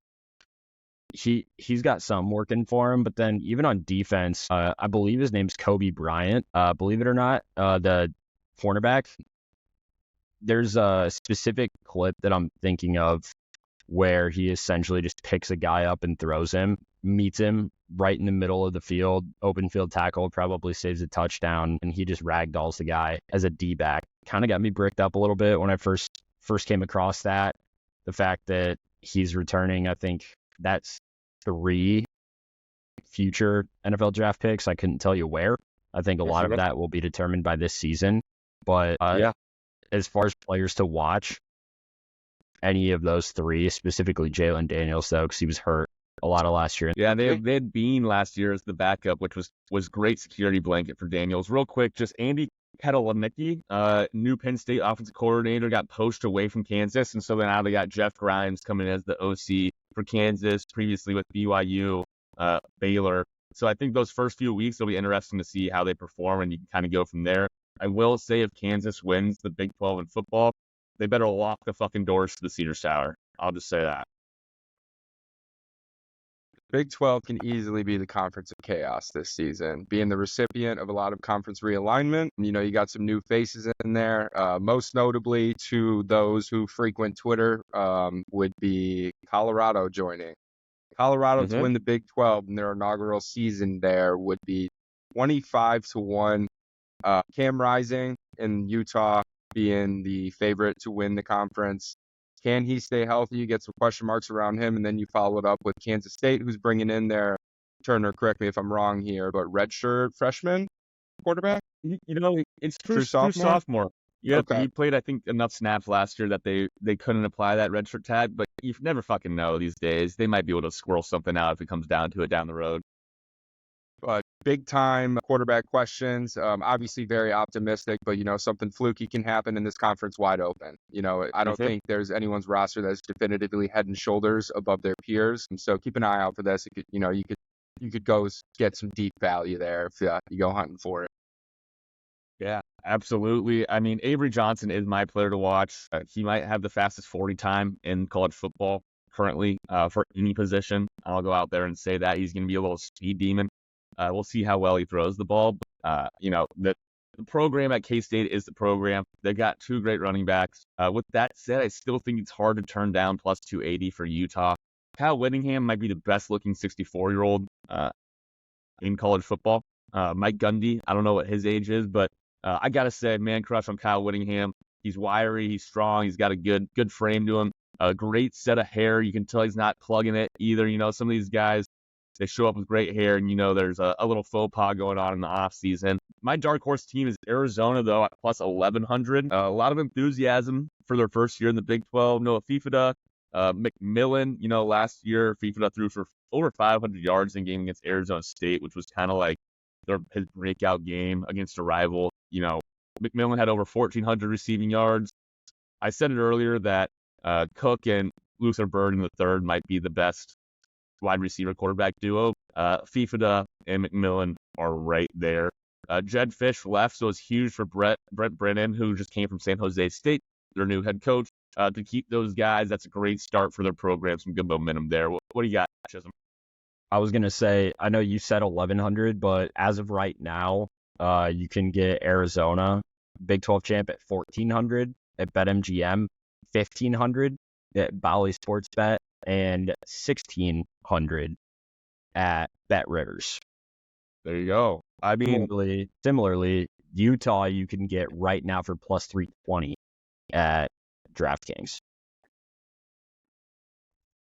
He's got some working for him, but then even on defense, I believe his name's Kobe Bryant. Believe it or not, the cornerback. There's a specific clip that I'm thinking of where he essentially just picks a guy up and throws him, meets him right in the middle of the field, open field tackle, probably saves a touchdown, and he just ragdolls the guy as a D-back. Kind of got me bricked up a little bit when I first came across that. The fact that he's returning, I think that's 3 future NFL draft picks. I couldn't tell you where. I think a lot of that will be determined by this season. But as far as players to watch, any of those 3, specifically Jalen Daniels, though, because he was hurt a lot of last year. Yeah, they had Bean last year as the backup, which was great security blanket for Daniels. Real quick, just Andy Ketelaniki, new Penn State offensive coordinator, got poached away from Kansas, and so now they got Jeff Grimes coming as the OC for Kansas, previously with BYU, Baylor. So I think those first few weeks will be interesting to see how they perform, and you can kind of go from there. I will say if Kansas wins the Big 12 in football, they better lock the fucking doors to the Cedar Tower. I'll just say that. Big 12 can easily be the conference of chaos this season, being the recipient of a lot of conference realignment. You know, you got some new faces in there, most notably to those who frequent Twitter would be Colorado joining. Colorado to win the Big 12 in their inaugural season there would be 25-1. Cam Rising in Utah being the favorite to win the conference. Can he stay healthy? You get some question marks around him, and then you follow it up with Kansas State, who's bringing in their, Turner, correct me if I'm wrong here, but redshirt freshman quarterback? It's true sophomore. Yeah, okay. He played, I think, enough snaps last year that they couldn't apply that redshirt tag, but you never fucking know these days. They might be able to squirrel something out if it comes down to it down the road. But big time quarterback questions. Obviously very optimistic, but something fluky can happen in this conference wide open. I don't think there's anyone's roster that's definitively head and shoulders above their peers. And so keep an eye out for this. It could, you could go get some deep value there if you go hunting for it. Yeah, absolutely. I mean, Avery Johnson is my player to watch. He might have the fastest 40 time in college football currently for any position. I'll go out there and say that he's going to be a little speed demon. We'll see how well he throws the ball. The program at K-State is the program. They've got two great running backs. With that said, I still think it's hard to turn down plus 280 for Utah. Kyle Whittingham might be the best-looking 64-year-old in college football. Mike Gundy, I don't know what his age is, but I got to say, man crush on Kyle Whittingham. He's wiry, he's strong, he's got a good frame to him. A great set of hair. You can tell he's not plugging it either. Some of these guys, they show up with great hair, and there's a little faux pas going on in the off season. My dark horse team is Arizona, though, at plus 1,100. A lot of enthusiasm for their first year in the Big 12. Noah Fifita, McMillan, last year Fifita threw for over 500 yards in game against Arizona State, which was kind of like his breakout game against a rival. McMillan had over 1,400 receiving yards. I said it earlier that Cook and Luther Burden III might be the best wide receiver quarterback duo. Fifita and McMillan are right there. Jed Fish left, so it's huge for Brent Brennan, who just came from San Jose State, their new head coach. To keep those guys, that's a great start for their program. Some good momentum there. What do you got, Chisholm? I was going to say, I know you said 1,100, but as of right now, you can get Arizona Big 12 champ at 1,400 at BetMGM, 1,500 at Bally Sportsbet, and 1,600 at BetRivers. There you go. I mean, similarly, Utah you can get right now for plus 320 at DraftKings.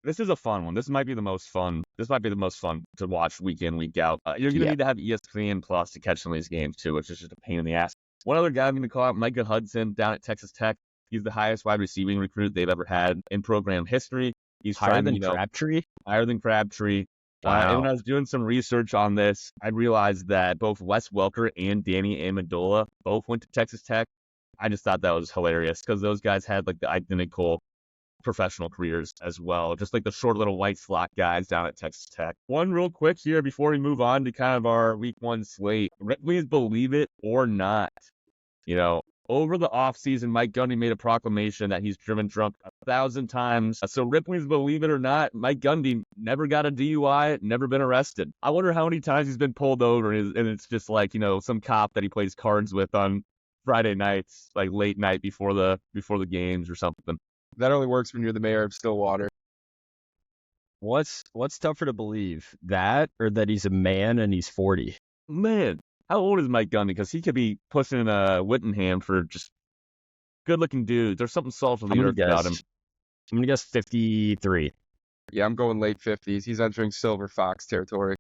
This is a fun one. This might be the most fun to watch week in, week out. You're going to need to have ESPN Plus to catch some of these games too, which is just a pain in the ass. One other guy I'm going to call out, Micah Hudson down at Texas Tech. He's the highest wide receiving recruit they've ever had in program history. He's higher than Crabtree? Higher than Crabtree. Wow. And when I was doing some research on this, I realized that both Wes Welker and Danny Amendola both went to Texas Tech. I just thought that was hilarious because those guys had like the identical professional careers as well, just like the short little white slot guys down at Texas Tech. One real quick here before we move on to kind of our week one slate. Please believe it or not, over the offseason, Mike Gundy made a proclamation that he's driven drunk 1,000 times. So Ripley's believe it or not, Mike Gundy never got a DUI, never been arrested. I wonder how many times he's been pulled over and it's just like, some cop that he plays cards with on Friday nights, like late night before the games or something. That only works when you're the mayor of Stillwater. What's tougher to believe, that or that he's a man and he's 40? Man, how old is Mike Gundy? Because he could be pushing Whittingham for just good-looking dudes. There's something salt of the earth about him. I'm going to guess 53. Yeah, I'm going late 50s. He's entering Silver Fox territory.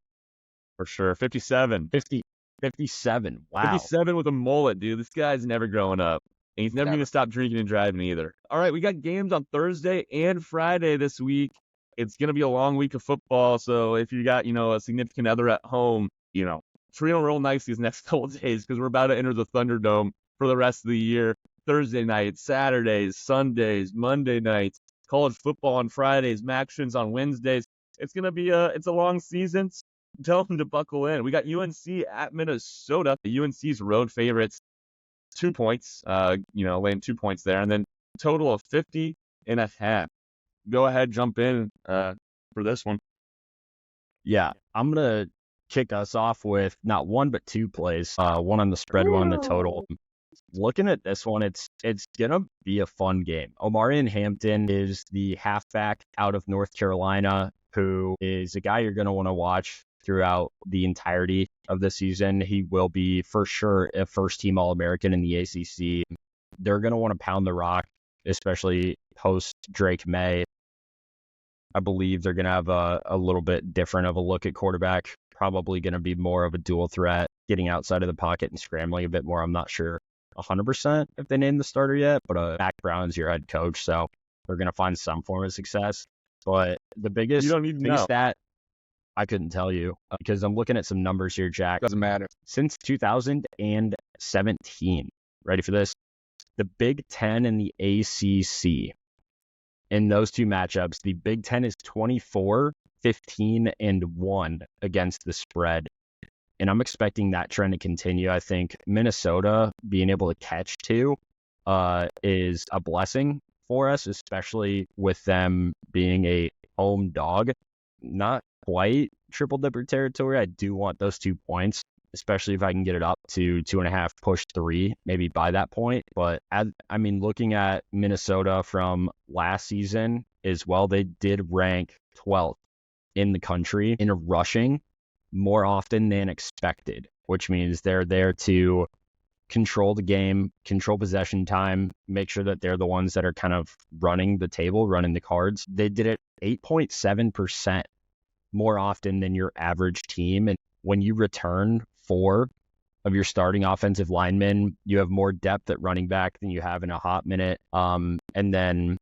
For sure. 57. 57. Wow. 57 with a mullet, dude. This guy's never growing up. And he's never going to stop drinking and driving either. All right, we got games on Thursday and Friday this week. It's going to be a long week of football, so if you got, a significant other at home, treat them real nice these next couple of days because we're about to enter the Thunderdome. for the rest of the year. Thursday nights, Saturdays, Sundays, Monday nights, college football on Fridays, Mactions on Wednesdays. It's going to be it's a long season. Tell them to buckle in. We got UNC at Minnesota. The UNC's road favorites, 2 points, laying 2 points there, and then total of 50.5. Go ahead, jump in for this one. Yeah, I'm going to kick us off with not one, but 2 plays, one on the spread, one on the total. Looking at this one, it's going to be a fun game. Omarion Hampton is the halfback out of North Carolina, who is a guy you're going to want to watch throughout the entirety of the season. He will be for sure a first-team All-American in the ACC. They're going to want to pound the rock, especially post Drake May. I believe they're going to have a little bit different of a look at quarterback, probably going to be more of a dual threat, getting outside of the pocket and scrambling a bit more. I'm not sure 100% if they named the starter yet, but Mac Brown's your head coach, so they're going to find some form of success. But the biggest stat, I couldn't tell you because I'm looking at some numbers here, Jack. Doesn't matter. Since 2017, ready for this? The Big Ten and the ACC. In those 2 matchups, the Big Ten is 24, 15, and 1 against the spread. And I'm expecting that trend to continue. I think Minnesota being able to catch 2 is a blessing for us, especially with them being a home dog. Not quite triple dipper territory. I do want those 2 points, especially if I can get it up to 2.5, push 3, maybe by that point. But looking at Minnesota from last season as well, they did rank 12th in the country in rushing more often than expected, which means they're there to control the game, control possession time, make sure that they're the ones that are kind of running the table, running the cards. They did it 8.7% more often than your average team. And when you return 4 of your starting offensive linemen, you have more depth at running back than you have in a hot minute. And then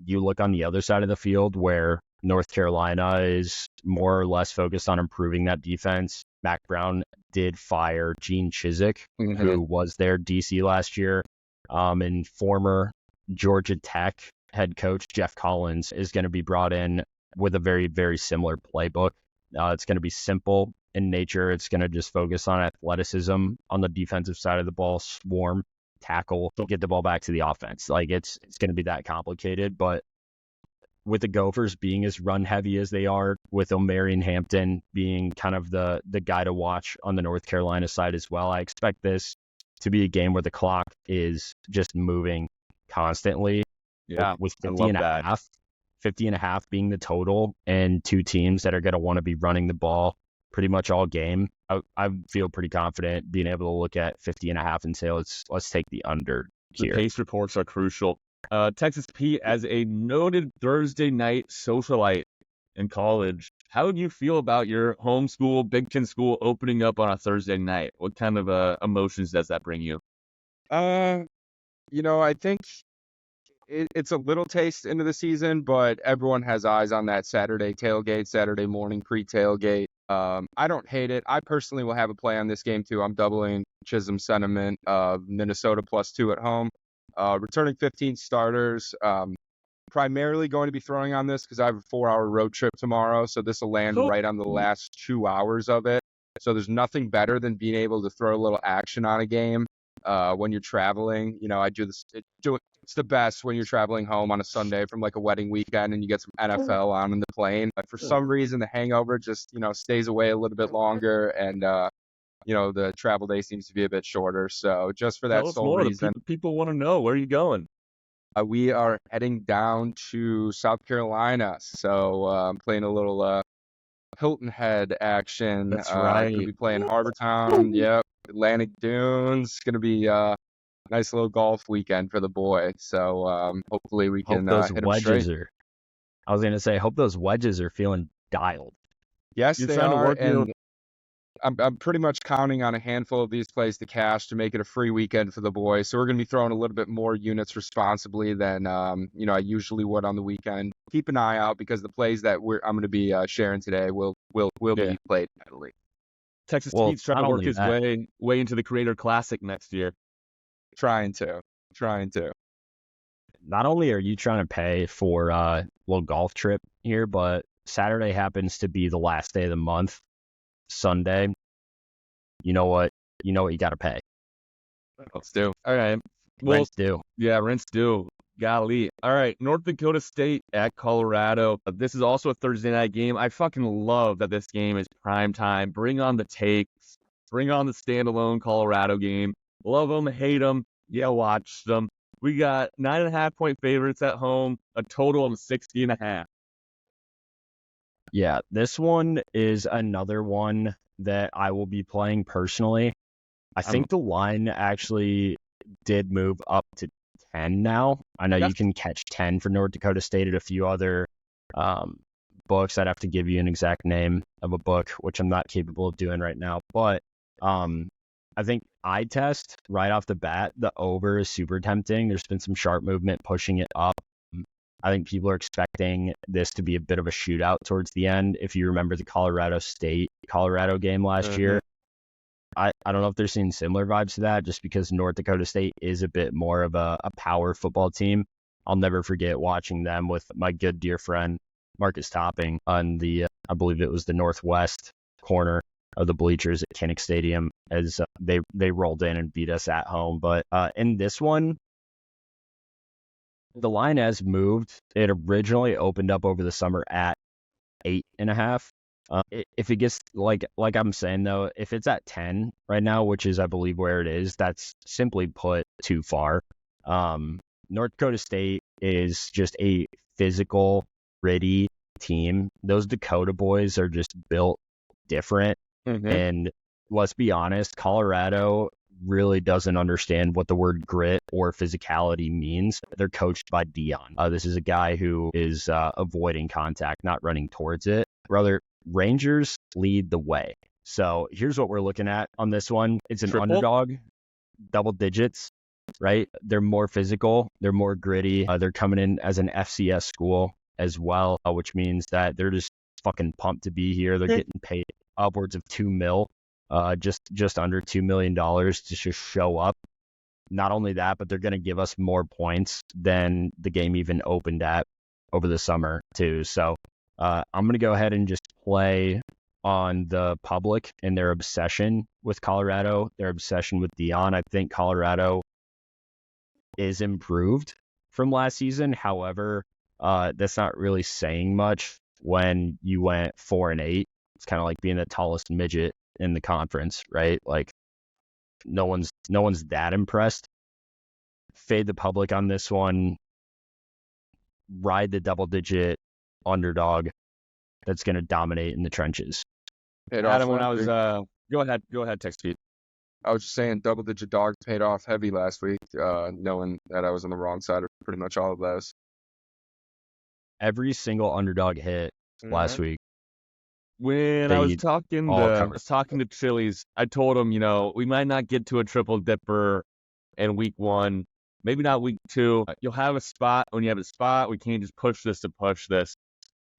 you look on the other side of the field where North Carolina is more or less focused on improving that defense. Mac Brown did fire Gene Chizik, who was their DC last year, and former Georgia Tech head coach Jeff Collins is going to be brought in with a very, very similar playbook. It's going to be simple in nature. It's going to just focus on athleticism on the defensive side of the ball, swarm, tackle, get the ball back to the offense. Like it's going to be that complicated, but with the Gophers being as run heavy as they are, with Omarion Hampton being kind of the guy to watch on the North Carolina side as well, I expect this to be a game where the clock is just moving constantly. Yeah, with 50 and a half being the total, and 2 teams that are going to want to be running the ball pretty much all game. I feel pretty confident being able to look at 50 and a half and say, let's take the under here. The pace reports are crucial. Texas Pete, as a noted Thursday night socialite in college, how do you feel about your home school, Big Ten school, opening up on a Thursday night? What kind of emotions does that bring you? I think it's a little taste into the season, but everyone has eyes on that Saturday tailgate, Saturday morning pre-tailgate. I don't hate it. I personally will have a play on this game too. I'm doubling Chisholm's sentiment of Minnesota +2 at home. Returning 15 starters. Primarily going to be throwing on this because I have a 4-hour road trip tomorrow, so this will land right on the last 2 hours of it. So there's nothing better than being able to throw a little action on a game when you're traveling. I do this. It's the best when you're traveling home on a Sunday from like a wedding weekend and you get some NFL on in the plane. But for some reason, the hangover just stays away a little bit longer, and the travel day seems to be a bit shorter. So just for that sole reason, people want to know, where are you going? We are heading down to South Carolina. So I'm playing a little Hilton Head action. That's right. Going to be playing Harbortown. Yep. Atlantic Dunes. Going to be nice little golf weekend for the boy. So hopefully we can those hit wedges are. I was going to say, hope those wedges are feeling dialed. Yes, You're they trying are. to work And I'm pretty much counting on a handful of these plays to cash to make it a free weekend for the boys. So we're going to be throwing a little bit more units responsibly than I usually would on the weekend. Keep an eye out because the plays that I'm going to be sharing today will be played heavily. Texas Pete's trying to work his way into the Creator Classic next year. Trying to. Not only are you trying to pay for a little golf trip here, but Saturday happens to be the last day of the month. Sunday, you know what? You know what you got to pay. Let's do. All right. Well, Rent's due. yeah, rent's due. Golly. All right. North Dakota State at Colorado. This is also a Thursday night game. I fucking love that this game is prime time. Bring on the takes. Bring on the standalone Colorado game. Love them, hate them. Yeah, watch them. We got 9.5-point favorites at home, a total of 60.5. Yeah, this one is another one that I will be playing personally. I think the line actually did move up to 10 now. I know you can catch 10 for North Dakota State at a few other books. I'd have to give you an exact name of a book, which I'm not capable of doing right now. But I think eye test right off the bat, the over is super tempting. There's been some sharp movement pushing it up. I think people are expecting this to be a bit of a shootout towards the end. If you remember the Colorado game last year, I don't know if they're seeing similar vibes to that, just because North Dakota State is a bit more of a power football team. I'll never forget watching them with my good dear friend Marcus Topping on the, I believe it was the northwest corner of the bleachers at Kinnick Stadium as they rolled in and beat us at home. But in this one, the line has moved. It originally opened up over the summer at 8.5. If it gets like I'm saying though, if it's at 10 right now, which is I believe where it is, that's simply put too far. North Dakota State is just a physical, gritty team. Those Dakota boys are just built different. And let's be honest, Colorado really doesn't understand what the word grit or physicality means. They're coached by Dion. This is a guy who is avoiding contact, not running towards it. Brother, Rangers lead the way. So here's what we're looking at on this one. It's an underdog, double digits, right? They're more physical. They're more gritty. They're coming in as an FCS school as well, which means that they're just fucking pumped to be here. They're getting paid upwards of $2 million, just under $2 million to just show up. Not only that, but they're going to give us more points than the game even opened at over the summer too. So I'm going to go ahead and just play on the public and their obsession with Colorado, their obsession with Dion. I think Colorado is improved from last season. However, that's not really saying much when you went 4-8. It's kind of like being the tallest midget in the conference, right? Like no one's that impressed. Fade the public on this one. Ride the double-digit underdog that's going to dominate in the trenches. Adam, when I was go ahead, text feed. I was just saying double-digit dogs paid off heavy last week, knowing that I was on the wrong side of pretty much all of those. Every single underdog hit last week. When I was talking to Chili's, I told him, we might not get to a triple dipper in week 1, maybe not week 2. You'll have a spot. When you have a spot, we can't just push this to push this.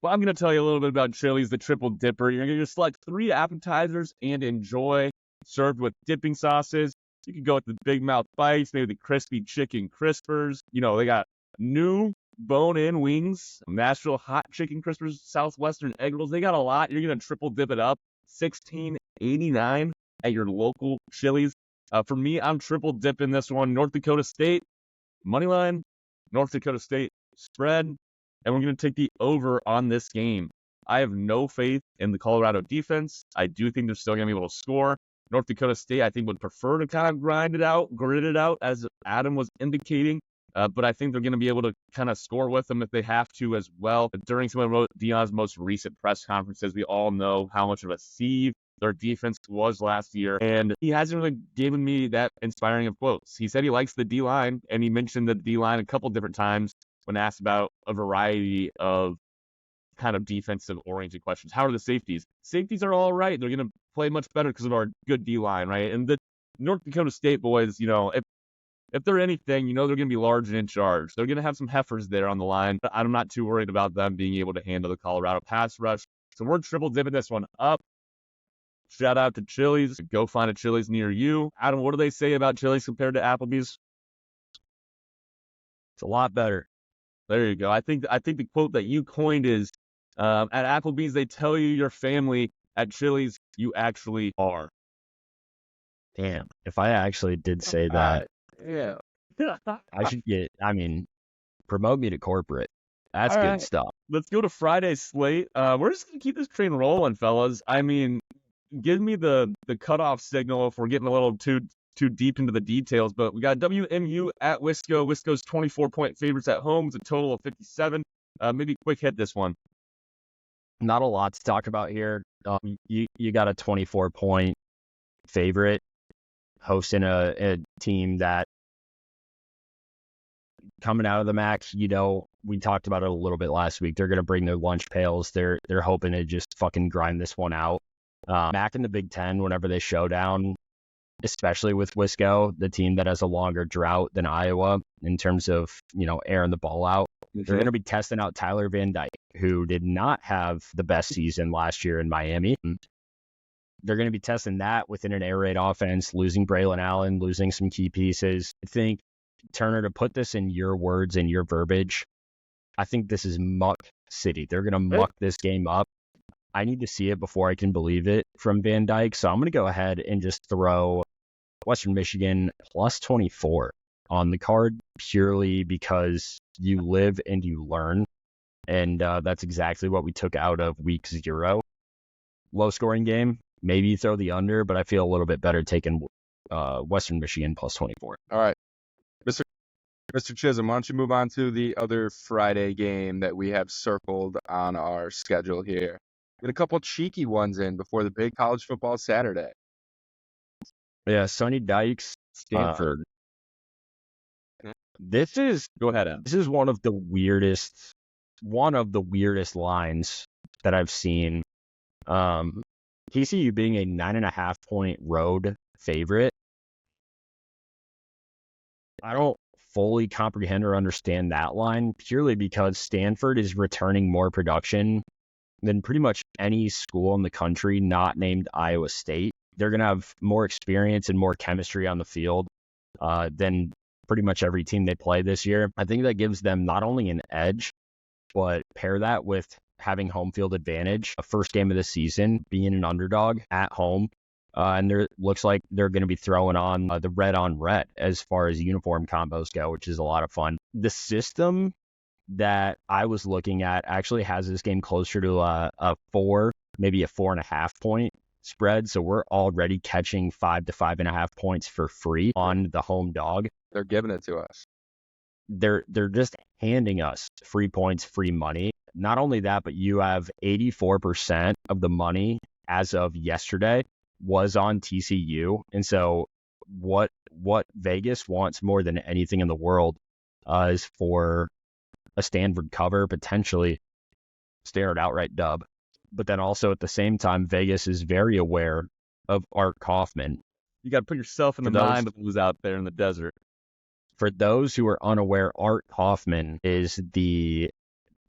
Well, I'm going to tell you a little bit about Chili's, the triple dipper. You're going to select 3 appetizers and enjoy, served with dipping sauces. You can go with the Big Mouth Bites, maybe the crispy chicken crispers. They got new bone-in wings, Nashville hot chicken crispers, Southwestern egg rolls. They got a lot. You're going to triple dip it up. $16.89 at your local Chili's. For me, I'm triple dipping this one. North Dakota State, money line, North Dakota State spread, and we're going to take the over on this game. I have no faith in the Colorado defense. I do think they're still going to be able to score. North Dakota State, I think, would prefer to kind of grit it out, as Adam was indicating. But I think they're going to be able to kind of score with them if they have to as well. During some of Dion's most recent press conferences, we all know how much of a sieve their defense was last year. And he hasn't really given me that inspiring of quotes. He said he likes the D-line, and he mentioned the D-line a couple different times when asked about a variety of kind of defensive-oriented questions. How are the safeties? Safeties are all right. They're going to play much better because of our good D-line, right? And the North Dakota State boys, if they're anything, they're going to be large and in charge. They're going to have some heifers there on the line, but I'm not too worried about them being able to handle the Colorado pass rush. So we're triple dipping this one up. Shout out to Chili's. Go find a Chili's near you. Adam, what do they say about Chili's compared to Applebee's? It's a lot better. There you go. I think the quote that you coined is, at Applebee's, they tell you you're family. At Chili's, you actually are. Damn. If I actually did say that, Yeah. I should promote me to corporate. That's All good right. stuff. Let's go to Friday's slate. We're just going to keep this train rolling, fellas. I mean, give me the cutoff signal if we're getting a little too deep into the details, but we got WMU at Wisco. Wisco's 24-point favorites at home. It's a total of 57. Maybe quick hit this one. Not a lot to talk about here. You got a 24-point favorite hosting a team that coming out of the MAC, we talked about it a little bit last week. They're going to bring their lunch pails. They're hoping to just fucking grind this one out. MAC in the Big Ten, whenever they show down, especially with Wisco, the team that has a longer drought than Iowa in terms of, airing the ball out. They're going to be testing out Tyler Van Dyke, who did not have the best season last year in Miami. They're going to be testing that within an air raid offense, losing Braylon Allen, losing some key pieces. I think, Turner, to put this in your words and your verbiage, I think this is muck city. They're going to muck this game up. I need to see it before I can believe it from Van Dyke. So I'm going to go ahead and just throw Western Michigan plus 24 on the card purely because you live and you learn. And that's exactly what we took out of week 0. Low scoring game. Maybe you throw the under, but I feel a little bit better taking Western Michigan plus 24. All right. Mr. Chisholm, why don't you move on to the other Friday game that we have circled on our schedule here? Get a couple cheeky ones in before the big college football Saturday. Yeah, Sonny Dykes, Stanford. This is one of the weirdest lines that I've seen. TCU being a 9.5-point road favorite. I don't fully comprehend or understand that line purely because Stanford is returning more production than pretty much any school in the country not named Iowa State. They're going to have more experience and more chemistry on the field than pretty much every team they play this year. I think that gives them not only an edge, but pair that with having home field advantage, a first game of the season, being an underdog at home. And there looks like they're going to be throwing on the red on red as far as uniform combos go, which is a lot of fun. The system that I was looking at actually has this game closer to a 4, maybe a 4.5 point spread. So we're already catching 5 to 5.5 points for free on the home dog. They're giving it to us. They're just handing us free points, free money. Not only that, but you have 84% of the money as of yesterday was on TCU. And so what Vegas wants more than anything in the world is for a Stanford cover, potentially Stanford outright dub. But then also at the same time, Vegas is very aware of Art Kaufman. You got to put yourself in the mind of who's out there in the desert. For those who are unaware, Art Kaufman is the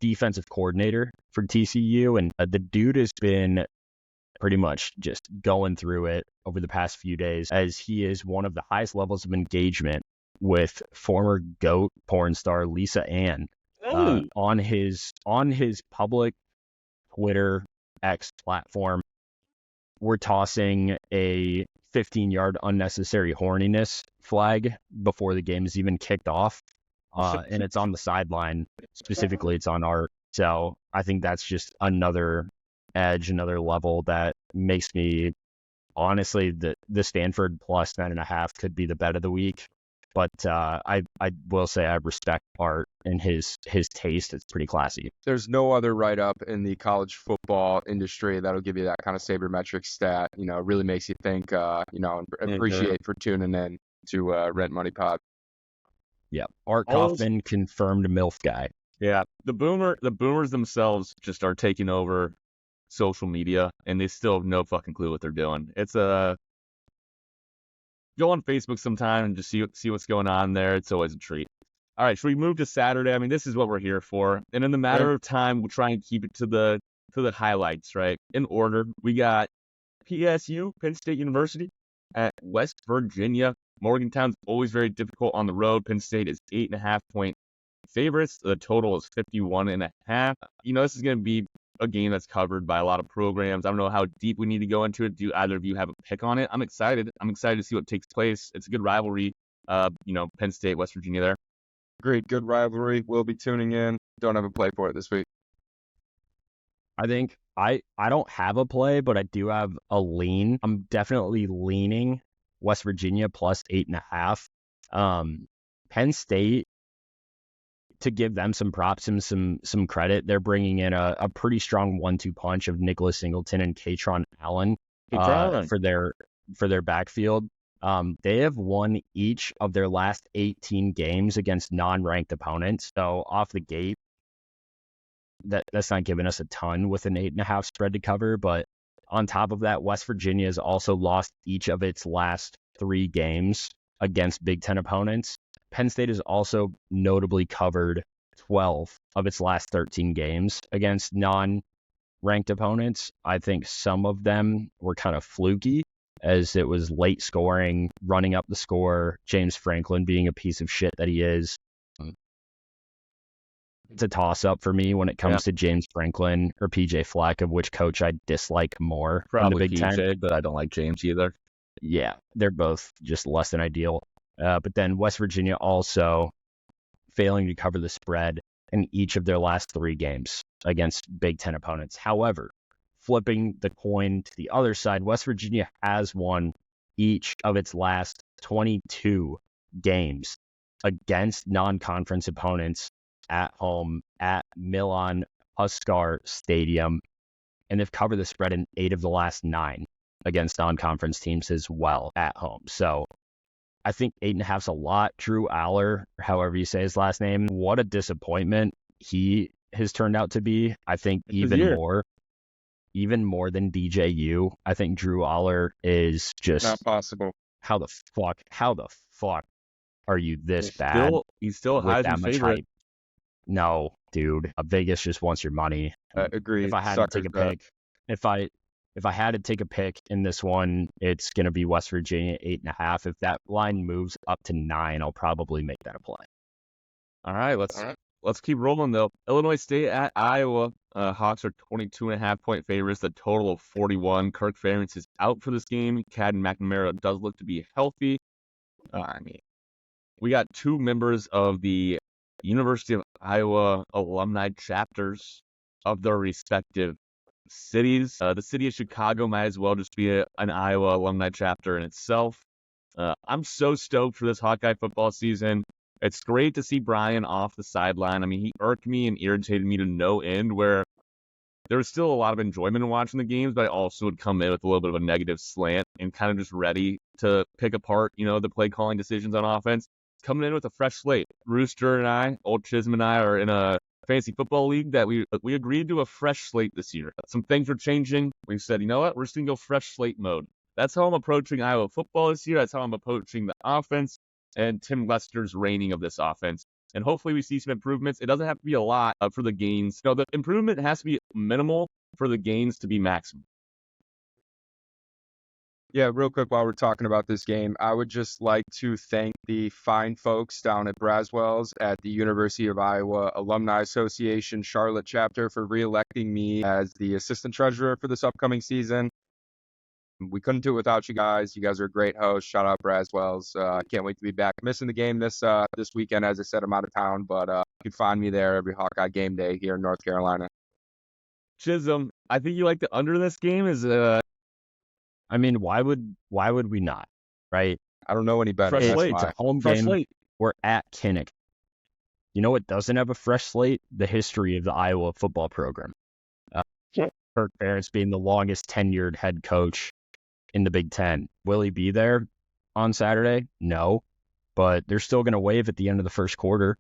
defensive coordinator for TCU, and the dude has been pretty much just going through it over the past few days, as he is one of the highest levels of engagement with former GOAT porn star Lisa Ann on his public Twitter X platform. We're tossing a 15-yard unnecessary horniness flag before the game is even kicked off. And it's on the sideline. Specifically, it's on Art. So I think that's just another edge, another level that makes me, honestly, the Stanford plus 9.5 could be the bet of the week. But I will say I respect Art and his taste. It's pretty classy. There's no other write-up in the college football industry that'll give you that kind of sabermetric stat. It really makes you think, and appreciate for tuning in to Rent Money Pod. Yeah, Art Kaufman, confirmed MILF guy. Yeah, the boomers themselves just are taking over social media, and they still have no fucking clue what they're doing. It's go on Facebook sometime and just see what's going on there. It's always a treat. All right, should we move to Saturday? I mean, this is what we're here for, and in the matter of time, we'll try and keep it to the highlights, right? In order, we got PSU, Penn State University, at West Virginia. Morgantown's always very difficult on the road. Penn State is 8.5-point favorites. The total is 51.5. This is going to be a game that's covered by a lot of programs. I don't know how deep we need to go into it. Do either of you have a pick on it? I'm excited. I'm excited to see what takes place. It's a good rivalry. Penn State, West Virginia there. Great, good rivalry. We'll be tuning in. Don't have a play for it this week. I think I don't have a play, but I do have a lean. I'm definitely leaning West Virginia plus 8.5. Penn State, to give them some props and some credit, they're bringing in a pretty strong 1-2 punch of Nicholas Singleton and Katron Allen for their backfield. They have won each of their last 18 games against non-ranked opponents. So off the gate, that's not giving us a ton with an 8.5 spread to cover. But on top of that, West Virginia has also lost each of its last 3 games against Big Ten opponents. Penn State has also notably covered 12 of its last 13 games against non-ranked opponents. I think some of them were kind of fluky, as it was late scoring, running up the score, James Franklin being a piece of shit that he is. It's a toss-up for me when it comes to James Franklin or PJ Fleck, of which coach I dislike more. Probably in the Big PJ, Ten. but I don't like James either. Yeah, they're both just less than ideal. But then West Virginia also failing to cover the spread in each of their last 3 games against Big Ten opponents. However, flipping the coin to the other side, West Virginia has won each of its last 22 games against non-conference opponents at home at Milan Huskar Stadium, and they've covered the spread in 8 of the last 9 against non-conference teams as well at home. So I think 8.5 is a lot. Drew Aller, however you say his last name, what a disappointment he has turned out to be. I think even more than DJU. I think Drew Aller is just not possible. How the fuck are you this bad? He's still with that Heisman much favorite. hype? No, dude. Vegas just wants your money. Agreed. If I had to take a pick, if I had to take a pick in this one, it's gonna be West Virginia 8.5. If that line moves up to 9, I'll probably make that a play. All right, let's keep rolling though. Illinois State at Iowa. Hawks are 22.5-point favorites. The total of 41. Kirk Ferentz is out for this game. Caden McNamara does look to be healthy. We got 2 members of the University of Iowa alumni chapters of their respective cities. The city of Chicago might as well just be an Iowa alumni chapter in itself. I'm so stoked for this Hawkeye football season. It's great to see Brian off the sideline. I mean, he irked me and irritated me to no end, where there was still a lot of enjoyment in watching the games, but I also would come in with a little bit of a negative slant and kind of just ready to pick apart, the play calling decisions on offense. Coming in with a fresh slate. Rooster and I, Old Chisholm and I, are in a fantasy football league that we agreed to a fresh slate this year. Some things were changing. We said, you know what? We're just going to go fresh slate mode. That's how I'm approaching Iowa football this year. That's how I'm approaching the offense and Tim Lester's reigning of this offense. And hopefully we see some improvements. It doesn't have to be a lot for the gains. The improvement has to be minimal for the gains to be maximum. Yeah, real quick while we're talking about this game, I would just like to thank the fine folks down at Braswell's at the University of Iowa Alumni Association Charlotte chapter for re-electing me as the assistant treasurer for this upcoming season. We couldn't do it without you guys. You guys are a great host. Shout out Braswell's. Can't wait to be back. Missing the game this weekend. As I said, I'm out of town, but you can find me there every Hawkeye game day here in North Carolina. Chisholm, I think you like the under this game is I mean, why would we not, right? I don't know any better. Fresh slate. It's a home fresh game. slate. We're at Kinnick. You know what doesn't have a fresh slate? The history of the Iowa football program. Kirk Ferentz being the longest tenured head coach in the Big Ten. Will he be there on Saturday? No, but they're still going to wave at the end of the first quarter.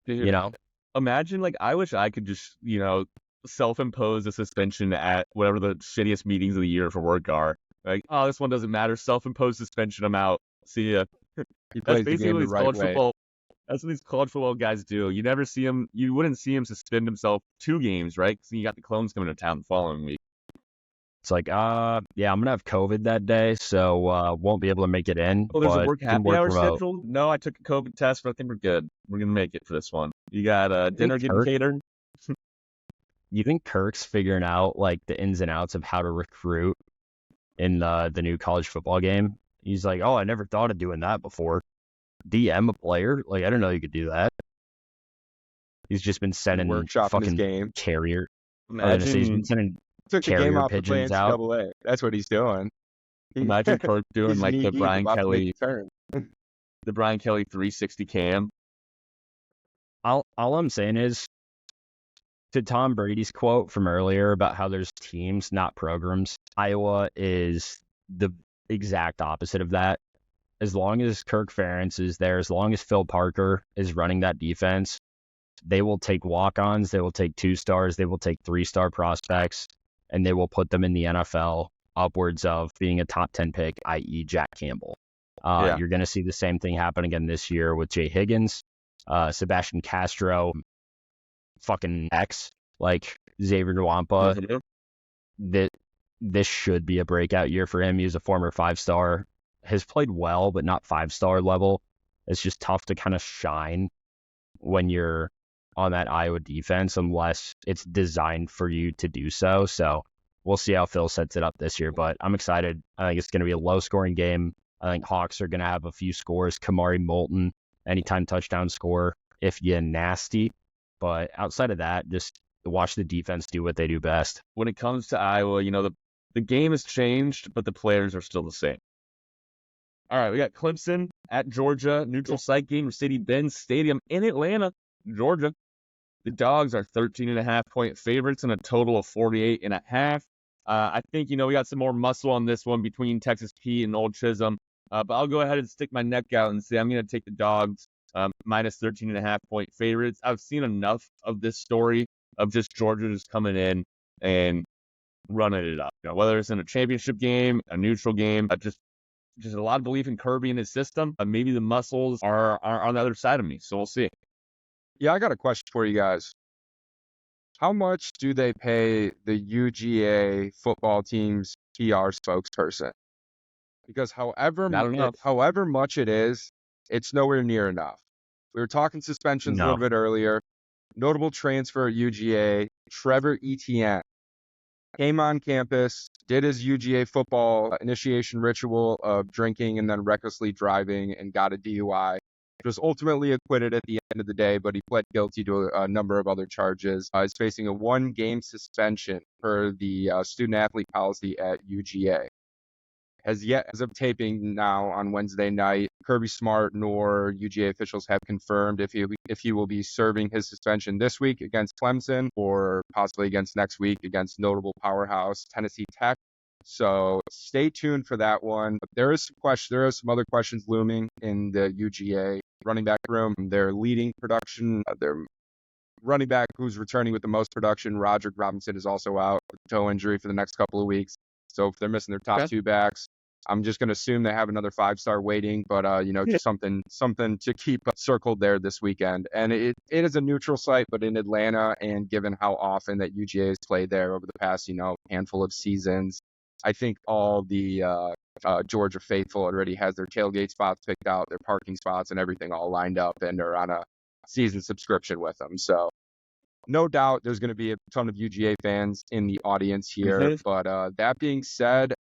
Dude, imagine, I wish I could just, self-impose a suspension at whatever the shittiest meetings of the year for work are. This one doesn't matter. Self-imposed suspension. I'm out. See ya. That's basically what these college football. That's what these college football guys do. You never see him. You wouldn't see him suspend himself 2 games, right? Because you got the clones coming to town the following week. It's like, I'm gonna have COVID that day, so won't be able to make it in. Oh, there's a but work can happy work hour remote. scheduled? No, I took a COVID test, but I think we're good. We're gonna make it for this one. You got dinner getting catered? You think Kirk's figuring out like the ins and outs of how to recruit in the new college football game? He's like, oh, I never thought of doing that before. DM a player? Like, I didn't know you could do that. He's just been sending workshopping his fucking game. carrier. He's been sending Took the game carrier off to play pigeons out. NCAA. That's what he's doing. Imagine Kirk doing He's like the knee-deep Brian about to make Kelly, a turn. the Brian Kelly 360 cam. All I'm saying is, to Tom Brady's quote from earlier about how there's teams, not programs, Iowa is the exact opposite of that. As long as Kirk Ferentz is there, as long as Phil Parker is running that defense, they will take walk-ons, they will take 2-stars, they will take 3-star prospects, and they will put them in the NFL upwards of being a top 10 pick, i.e. Jack Campbell. You're going to see the same thing happen again this year with Jay Higgins, Sebastian Castro, fucking X, like Xavier Nwampa. This should be a breakout year for him. He was a former 5-star, has played well, but not 5-star level. It's just tough to kind of shine when you're on that Iowa defense unless it's designed for you to do so. So we'll see how Phil sets it up this year, but I'm excited. I think it's going to be a low-scoring game. I think Hawks are going to have a few scores. Kamari Moulton, anytime touchdown score, if you nasty. But outside of that, just watch the defense do what they do best. When it comes to Iowa, the game has changed, but the players are still the same. All right, we got Clemson at Georgia, neutral site game, Mercedes-Benz Stadium in Atlanta, Georgia. The Dogs are 13.5-point favorites and a total of 48.5. I think, we got some more muscle on this one between Texas P and Old Chisholm. But I'll go ahead and stick my neck out and say I'm going to take the Dogs minus 13.5-point favorites. I've seen enough of this story of just Georgia just coming in and running it up. Whether it's in a championship game, a neutral game, just a lot of belief in Kirby and his system. Maybe the muscles are on the other side of me, so we'll see. Yeah, I got a question for you guys. How much do they pay the UGA football team's PR spokesperson? Because however much it is, it's nowhere near enough. We were talking suspensions a little bit earlier. Notable transfer at UGA, Trevor Etienne. Came on campus, did his UGA football initiation ritual of drinking and then recklessly driving and got a DUI. Was ultimately acquitted at the end of the day, but he pled guilty to a number of other charges. He's facing a 1-game suspension per the student-athlete policy at UGA. As of taping now on Wednesday night, Kirby Smart nor UGA officials have confirmed if he will be serving his suspension this week against Clemson or possibly against next week against notable powerhouse Tennessee Tech. So stay tuned for that one. But there are some other questions looming in the UGA running back room. Their leading production, their running back who's returning with the most production, Roderick Robinson, is also out with a toe injury for the next couple of weeks. So if they're missing their top 2 backs, I'm just going to assume they have another 5-star waiting, but just something to keep circled there this weekend. And it is a neutral site, but in Atlanta, and given how often that UGA has played there over the past handful of seasons, I think all the Georgia faithful already has their tailgate spots picked out, their parking spots and everything all lined up, and are on a season subscription with them. So no doubt there's going to be a ton of UGA fans in the audience here. Mm-hmm. But that being said,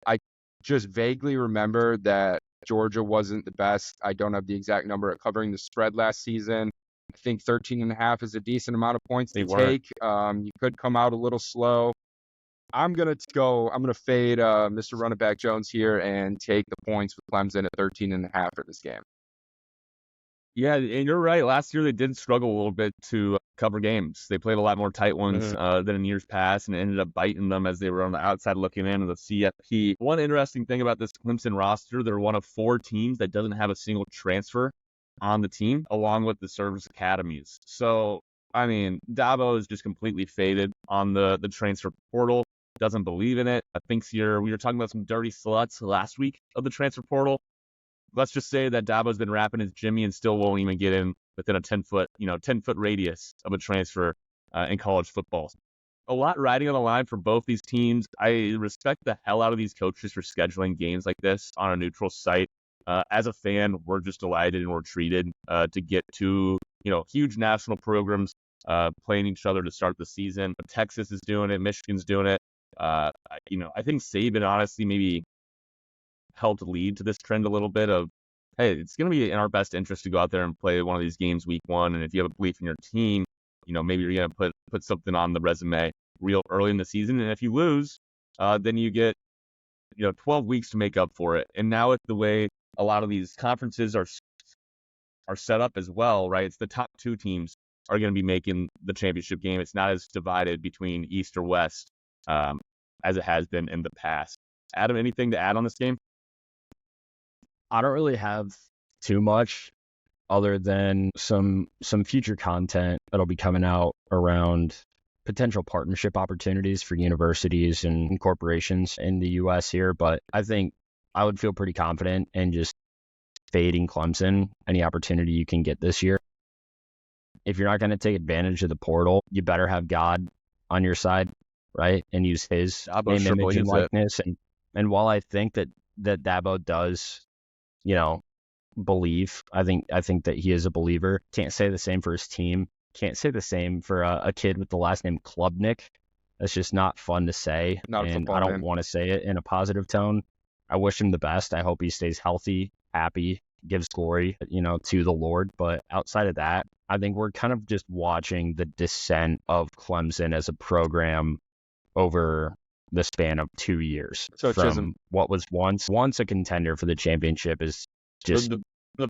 I just vaguely remember that Georgia wasn't the best. I don't have the exact number at covering the spread last season. I think 13.5 is a decent amount of points to take. You could come out a little slow. I'm going to fade Mr. Running Back Jones here and take the points with Clemson at 13.5 for this game. Yeah, and you're right. Last year they did struggle a little bit to cover games. They played a lot more tight ones than in years past, and it ended up biting them as they were on the outside looking in of the CFP. One interesting thing about this Clemson roster, they're one of 4 teams that doesn't have a single transfer on the team, along with the service academies. So, Dabo is just completely faded on the transfer portal. Doesn't believe in it. I think we were talking about some dirty sluts last week of the transfer portal. Let's just say that Dabo's been rapping his Jimmy and still won't even get in within a 10-foot radius of a transfer in college football. A lot riding on the line for both these teams. I respect the hell out of these coaches for scheduling games like this on a neutral site. As a fan, we're just delighted and we're treated to get 2 huge national programs playing each other to start the season. Texas is doing it. Michigan's doing it. I think Saban honestly maybe helped lead to this trend a little bit of, hey, it's going to be in our best interest to go out there and play one of these games week one. And if you have a belief in your team, maybe you're going to put something on the resume real early in the season. And if you lose, then you get 12 weeks to make up for it. And now with the way a lot of these conferences are set up as well, right? It's the top two teams are going to be making the championship game. It's not as divided between East or West as it has been in the past. Adam, anything to add on this game? I don't really have too much other than some future content that'll be coming out around potential partnership opportunities for universities and corporations in the U.S. here. But I think I would feel pretty confident in just fading Clemson any opportunity you can get this year. If you're not going to take advantage of the portal, you better have God on your side, right? And use his name, image, and likeness. And while I think that Dabo does, believe, I think that he is a believer. Can't say the same for his team. Can't say the same for a kid with the last name Klubnik. That's just not fun to say. And I don't want to say it in a positive tone. I wish him the best. I hope he stays healthy, happy, gives glory, to the Lord. But outside of that, I think we're kind of just watching the descent of Clemson as a program over the span of 2 years. So from what was once a contender for the championship is just the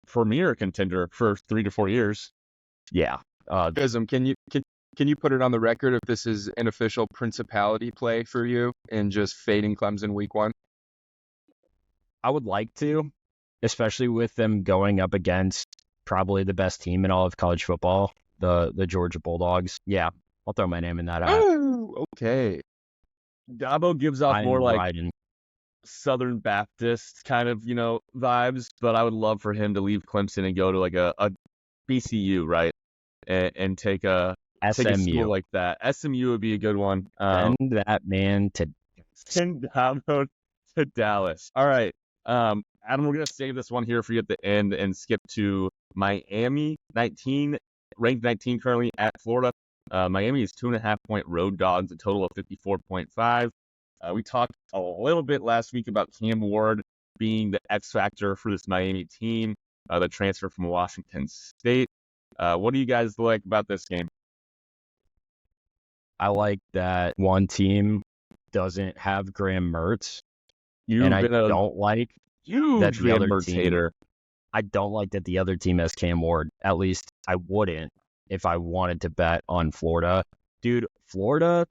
premier contender for 3 to 4 years. Yeah. Chisholm, can you put it on the record if this is an official principality play for you in just fading Clemson week one? I would like to, especially with them going up against probably the best team in all of college football, the Georgia Bulldogs. Yeah, I'll throw my name in that hat. Oh, okay. Dabo gives off more like Southern Baptist kind of, vibes, but I would love for him to leave Clemson and go to like a BCU, right? And take a school like that. SMU would be a good one. Send that man to send Dabo to Dallas. All right. Adam, we're going to save this one here for you at the end and skip to Miami, ranked 19 currently at Florida. Miami is 2.5-point road dogs, a total of 54.5. We talked a little bit last week about Cam Ward being the X factor for this Miami team, the transfer from Washington State. What do you guys like about this game? I like that one team doesn't have Graham Mertz. I don't like that the other team hater. I don't like that the other team has Cam Ward. At least I wouldn't if I wanted to bet on Florida. Dude, Florida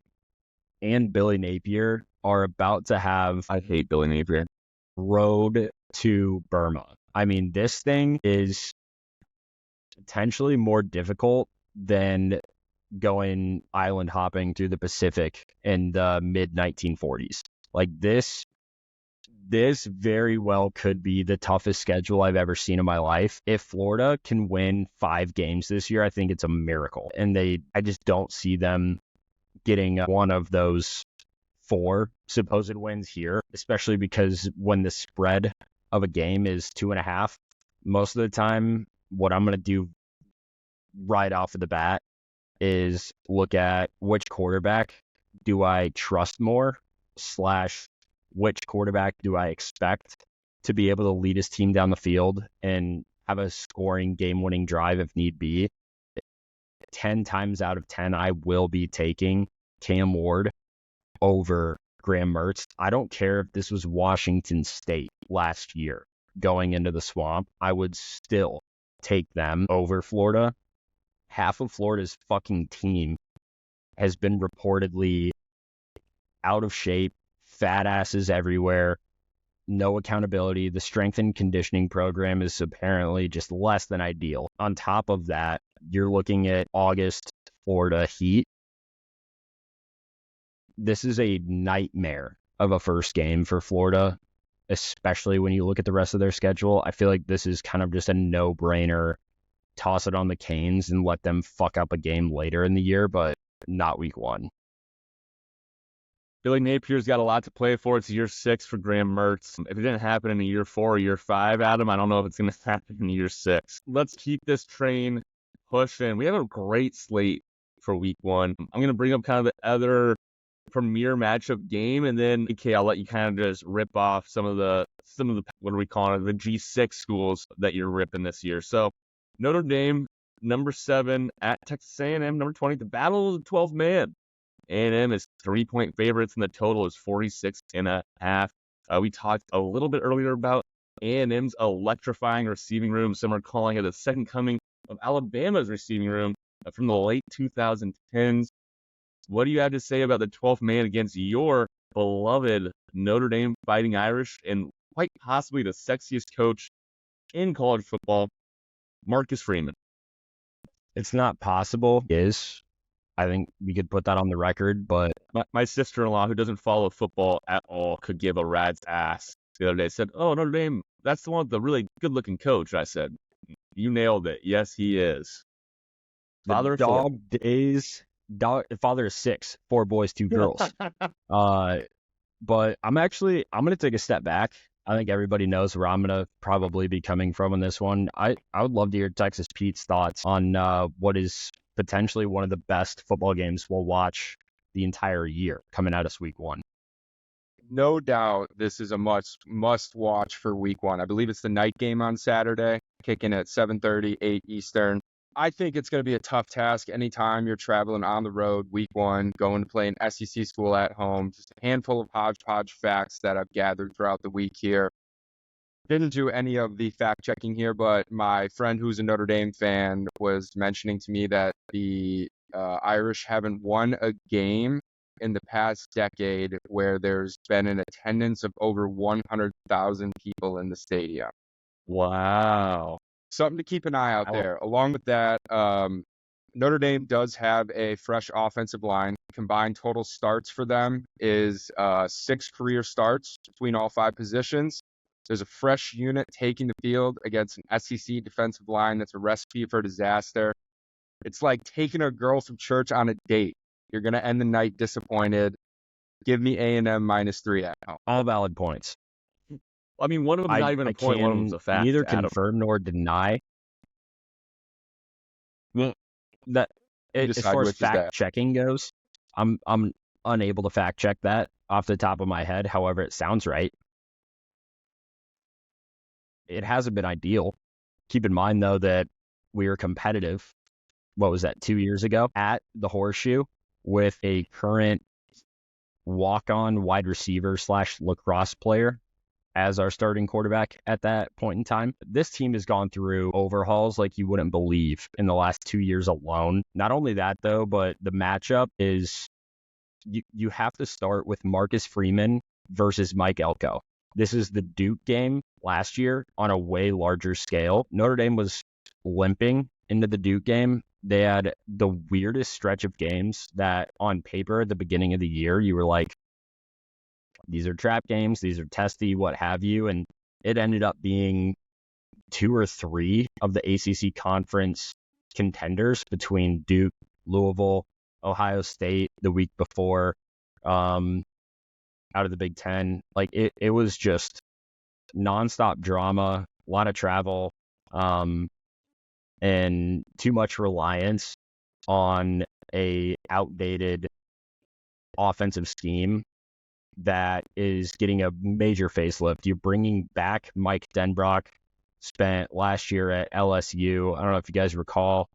and Billy Napier are about to have... I hate Billy Napier. ...road to Burma. I mean, this thing is potentially more difficult than going island hopping through the Pacific in the mid-1940s. Like, this very well could be the toughest schedule I've ever seen in my life. If Florida can win 5 games this year, I think it's a miracle. And I just don't see them getting one of those 4 supposed wins here, especially because when the spread of a game is 2.5, most of the time, what I'm going to do right off of the bat is look at which quarterback do I trust more / which quarterback do I expect to be able to lead his team down the field and have a scoring game-winning drive if need be. 10 times out of 10, I will be taking Cam Ward over Graham Mertz. I don't care if this was Washington State last year going into the swamp. I would still take them over Florida. Half of Florida's fucking team has been reportedly out of shape, fat asses everywhere, no accountability. The strength and conditioning program is apparently just less than ideal. On top of that, you're looking at August Florida heat. This is a nightmare of a first game for Florida, especially when you look at the rest of their schedule. I feel like this is kind of just a no-brainer. Toss it on the Canes and let them fuck up a game later in the year, but not week 1. Billy Napier's got a lot to play for. It's year 6 for Graham Mertz. If it didn't happen in year 4 or year 5, Adam, I don't know if it's going to happen in year 6. Let's keep this train pushing. We have a great slate for week 1. I'm going to bring up kind of the other premier matchup game, and then, okay, I'll let you kind of just rip off some of the, what are we calling it, the G6 schools that you're ripping this year. So Notre Dame, number 7 at Texas A&M, number 20. The battle of the 12th man. A&M is 3-point favorites, and the total is 46.5. We talked a little bit earlier about A&M's electrifying receiving room. Some are calling it the second coming of Alabama's receiving room from the late 2010s. What do you have to say about the 12th man against your beloved Notre Dame Fighting Irish and quite possibly the sexiest coach in college football, Marcus Freeman? It's not possible. I think we could put that on the record, but My sister-in-law, who doesn't follow football at all, could give a rat's ass the other day. Said, "Oh, Notre Dame, that's the one with the really good-looking coach." I said, "You nailed it. Yes, he is." Father of four. Father of 6, 4 boys, 2 girls. But I'm going to take a step back. I think everybody knows where I'm going to probably be coming from on this one. I would love to hear Texas Pete's thoughts on what is potentially one of the best football games we'll watch the entire year coming out of week 1. No doubt this is a must watch for week 1. I believe it's the night game on Saturday, kicking at 7:30, 8 Eastern. I think it's going to be a tough task anytime you're traveling on the road week 1, going to play an SEC school at home. Just a handful of hodgepodge facts that I've gathered throughout the week here. Didn't do any of the fact checking here, but my friend who's a Notre Dame fan was mentioning to me that the Irish haven't won a game in the past decade where there's been an attendance of over 100,000 people in the stadium. Wow. Something to keep an eye out there. Along with that, Notre Dame does have a fresh offensive line. Combined total starts for them is 6 career starts between all 5 positions. There's a fresh unit taking the field against an SEC defensive line that's a recipe for disaster. It's like taking a girl from church on a date. You're going to end the night disappointed. Give me A&M -3 at home. All valid points. I mean, one of them is not even a point, one of them's a fact. Neither Adam. confirm nor deny. Well, as far as fact checking goes, I'm unable to fact check that off the top of my head. However, it sounds right. It hasn't been ideal. Keep in mind, though, that we were competitive. What was that, 2 years ago at the Horseshoe with a current walk-on wide receiver / lacrosse player as our starting quarterback at that point in time. This team has gone through overhauls like you wouldn't believe in the last 2 years alone. Not only that, though, but the matchup is you have to start with Marcus Freeman versus Mike Elko. This is the Duke game last year on a way larger scale. Notre Dame was limping into the Duke game. They had the weirdest stretch of games that on paper at the beginning of the year, you were like, these are trap games, these are testy, what have you. And it ended up being 2 or 3 of the ACC conference contenders between Duke, Louisville, Ohio State the week before, out of the Big Ten. Like it was just nonstop drama, a lot of travel, and too much reliance on a outdated offensive scheme that is getting a major facelift. You're bringing back Mike Denbrock, spent last year at LSU. I don't know if you guys recall,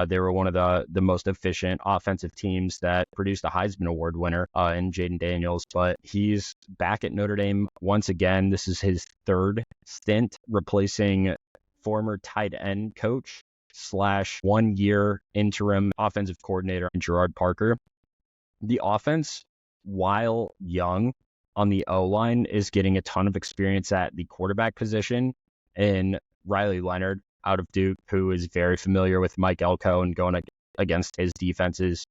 they were one of the most efficient offensive teams that produced a Heisman Award winner in Jaden Daniels, but he's back at Notre Dame once again. This is his 3rd stint replacing former tight end coach / 1-year interim offensive coordinator Gerard Parker. The offense, while young on the O-line, is getting a ton of experience at the quarterback position in Riley Leonard out of Duke, who is very familiar with Mike Elko and going against his defenses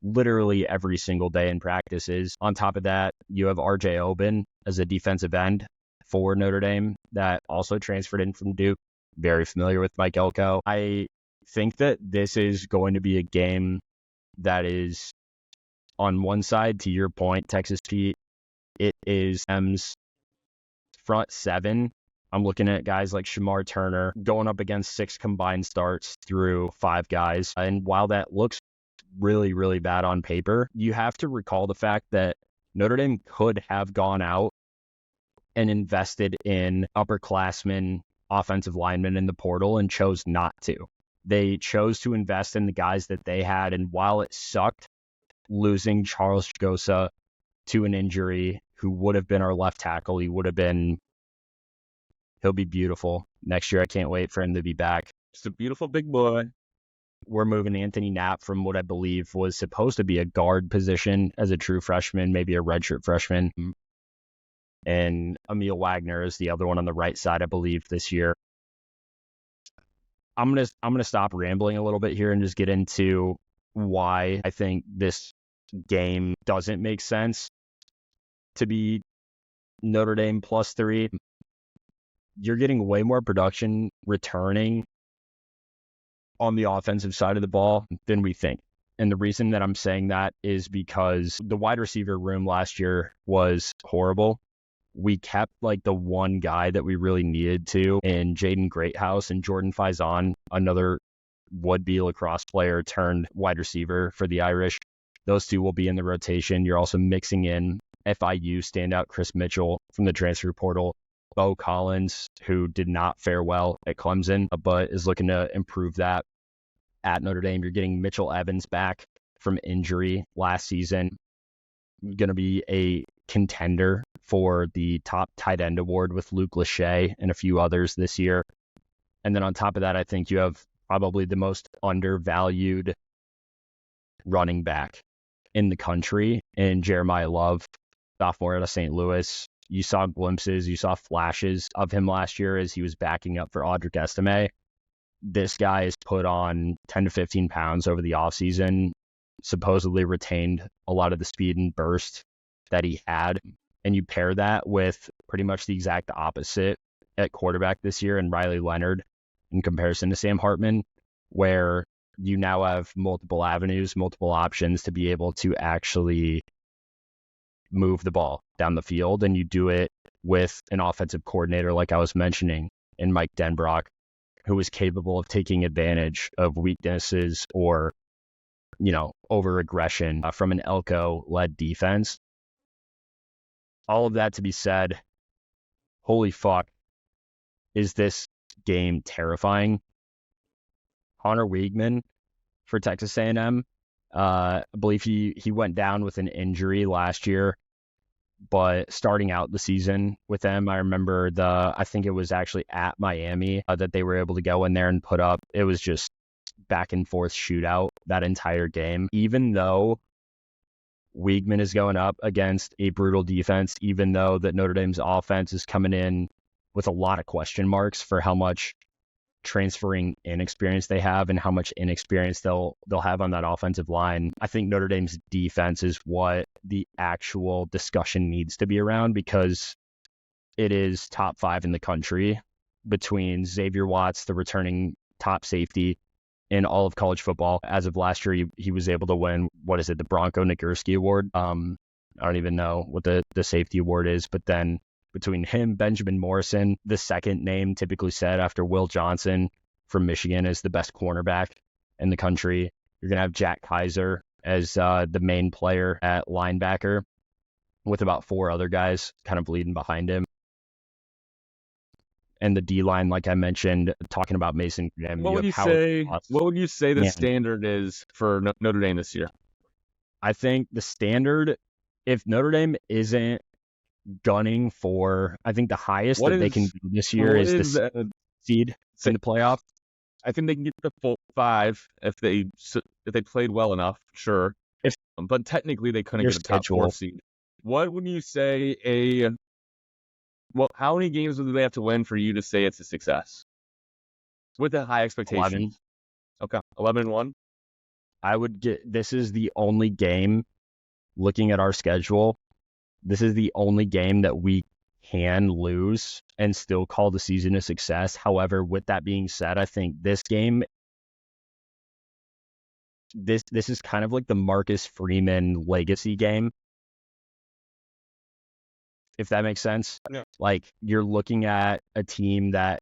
literally every single day in practices. On top of that, you have RJ Oben as a defensive end for Notre Dame that also transferred in from Duke, very familiar with Mike Elko. I think that this is going to be a game that is, on one side, to your point, Texas Pete, it is M's front 7 I'm looking at guys like Shamar Turner going up against 6 combined starts through 5 guys. And while that looks really, really bad on paper, you have to recall the fact that Notre Dame could have gone out and invested in upperclassmen, offensive linemen in the portal and chose not to. They chose to invest in the guys that they had. And while it sucked losing Charles Gosa to an injury, who would have been our left tackle, he'll be beautiful next year. I can't wait for him to be back. Just a beautiful big boy. We're moving Anthony Knapp from what I believe was supposed to be a guard position as a true freshman, maybe a redshirt freshman. And Emil Wagner is the other one on the right side, I believe, this year. I'm gonna stop rambling a little bit here and just get into why I think this game doesn't make sense to be Notre Dame +3. You're getting way more production returning on the offensive side of the ball than we think. And the reason that I'm saying that is because the wide receiver room last year was horrible. We kept like the one guy that we really needed to in Jaden Greathouse, and Jordan Faison, another would-be lacrosse player turned wide receiver for the Irish. Those two will be in the rotation. You're also mixing in FIU standout Chris Mitchell from the transfer portal, Bo Collins, who did not fare well at Clemson, but is looking to improve that at Notre Dame. You're getting Mitchell Evans back from injury last season. Going to be a contender for the top tight end award with Luke Lachey and a few others this year. And then on top of that, I think you have probably the most undervalued running back in the country in Jeremiah Love, sophomore out of St. Louis. You saw glimpses, you saw flashes of him last year as he was backing up for Audric Estime. This guy has put on 10 to 15 pounds over the offseason, supposedly retained a lot of the speed and burst that he had. And you pair that with pretty much the exact opposite at quarterback this year in Riley Leonard in comparison to Sam Hartman, where you now have multiple avenues, multiple options to be able to actually move the ball down the field. And you do it with an offensive coordinator, like I was mentioning, in Mike Denbrock, who is capable of taking advantage of weaknesses or, over aggression from an Elko-led defense. All of that to be said, holy fuck, is this game terrifying. Connor Weigman for Texas A&M, I believe he went down with an injury last year, but starting out the season with them, I remember I think it was actually at Miami that they were able to go in there and put up. It was just back and forth shootout that entire game. Even though Weigman is going up against a brutal defense, even though that Notre Dame's offense is coming in with a lot of question marks for how much transferring inexperience they have and how much inexperience they'll have on that offensive line. I think Notre Dame's defense is what the actual discussion needs to be around, because it is top 5 in the country between Xavier Watts, the returning top safety in all of college football. As of last year, he was able to win, the Bronco Nagurski Award. I don't even know what the safety award is, but then between him, Benjamin Morrison, the second name typically said after Will Johnson from Michigan is the best cornerback in the country. You're going to have Jack Kaiser as the main player at linebacker with about 4 other guys kind of leading behind him. And the D-line, like I mentioned, talking about Mason Graham. What would you say the standard is for Notre Dame this year? I think the standard, if Notre Dame isn't gunning for, I think the highest they can do this year is the seed in the playoff. I think they can get the full 5 if they played well enough, sure. But technically they couldn't get a top 4 seed. What would you say how many games do they have to win for you to say it's a success? With a high expectation. 11. Okay, 11-1. This is the only game, looking at our schedule, this is the only game that we can lose and still call the season a success. However, with that being said, I think this game, this is kind of like the Marcus Freeman legacy game. if that makes sense. Yeah. Like, you're looking at a team that,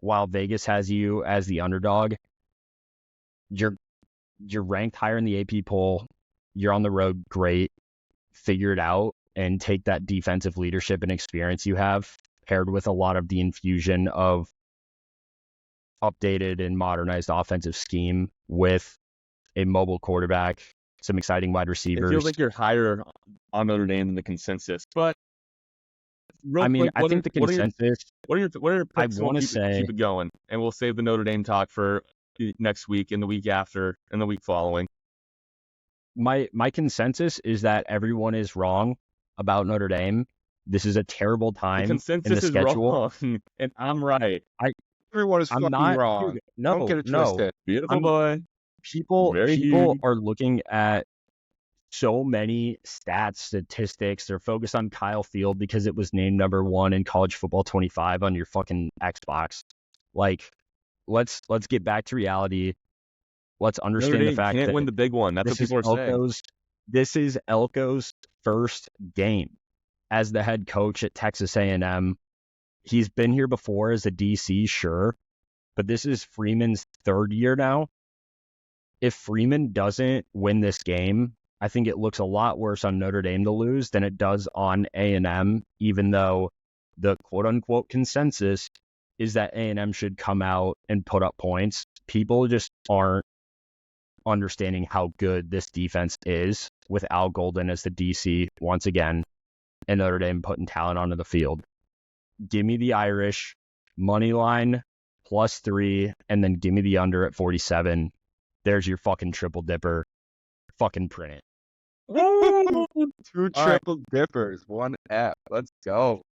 while Vegas has you as the underdog, you're ranked higher in the AP poll. You're on the road, great. Figure it out and take that defensive leadership and experience you have, paired with a lot of the infusion of updated and modernized offensive scheme with a mobile quarterback, some exciting wide It receivers. feels like you're higher on Notre Dame than the consensus. But real quick, I think the consensus, what are your I picks? want to Keep say, it going, and we'll save the Notre Dame talk for next week and the week after and the week following. my consensus is that everyone is wrong about Notre Dame. This is a terrible The time in consensus the is schedule. wrong, and I'm right. Everyone is I'm fucking not, wrong. dude, Don't get it no. twisted. Beautiful I'm- boy. People Very huge. are looking at so many stats, statistics. They're focused on Kyle Field because it was named number 1 in college football 25 on your fucking Xbox. Like, let's get back to reality. Let's Notre understand the Dame fact can't that win the big one. That's what people are saying. This is Elko's first game as the head coach at Texas A&M. He's been here before as a DC, sure, but this is Freeman's 3rd year now. If Freeman doesn't win this game, I think it looks a lot worse on Notre Dame to lose than it does on A&M, even though the quote-unquote consensus is that A&M should come out and put up points. People just aren't understanding how good this defense is with Al Golden as the DC once again, and Notre Dame putting talent onto the field. Give me the Irish, money line, +3, and then give me the under at 47. There's your fucking triple dipper. Fucking print it. 2 triple dippers, 1 F. Let's go.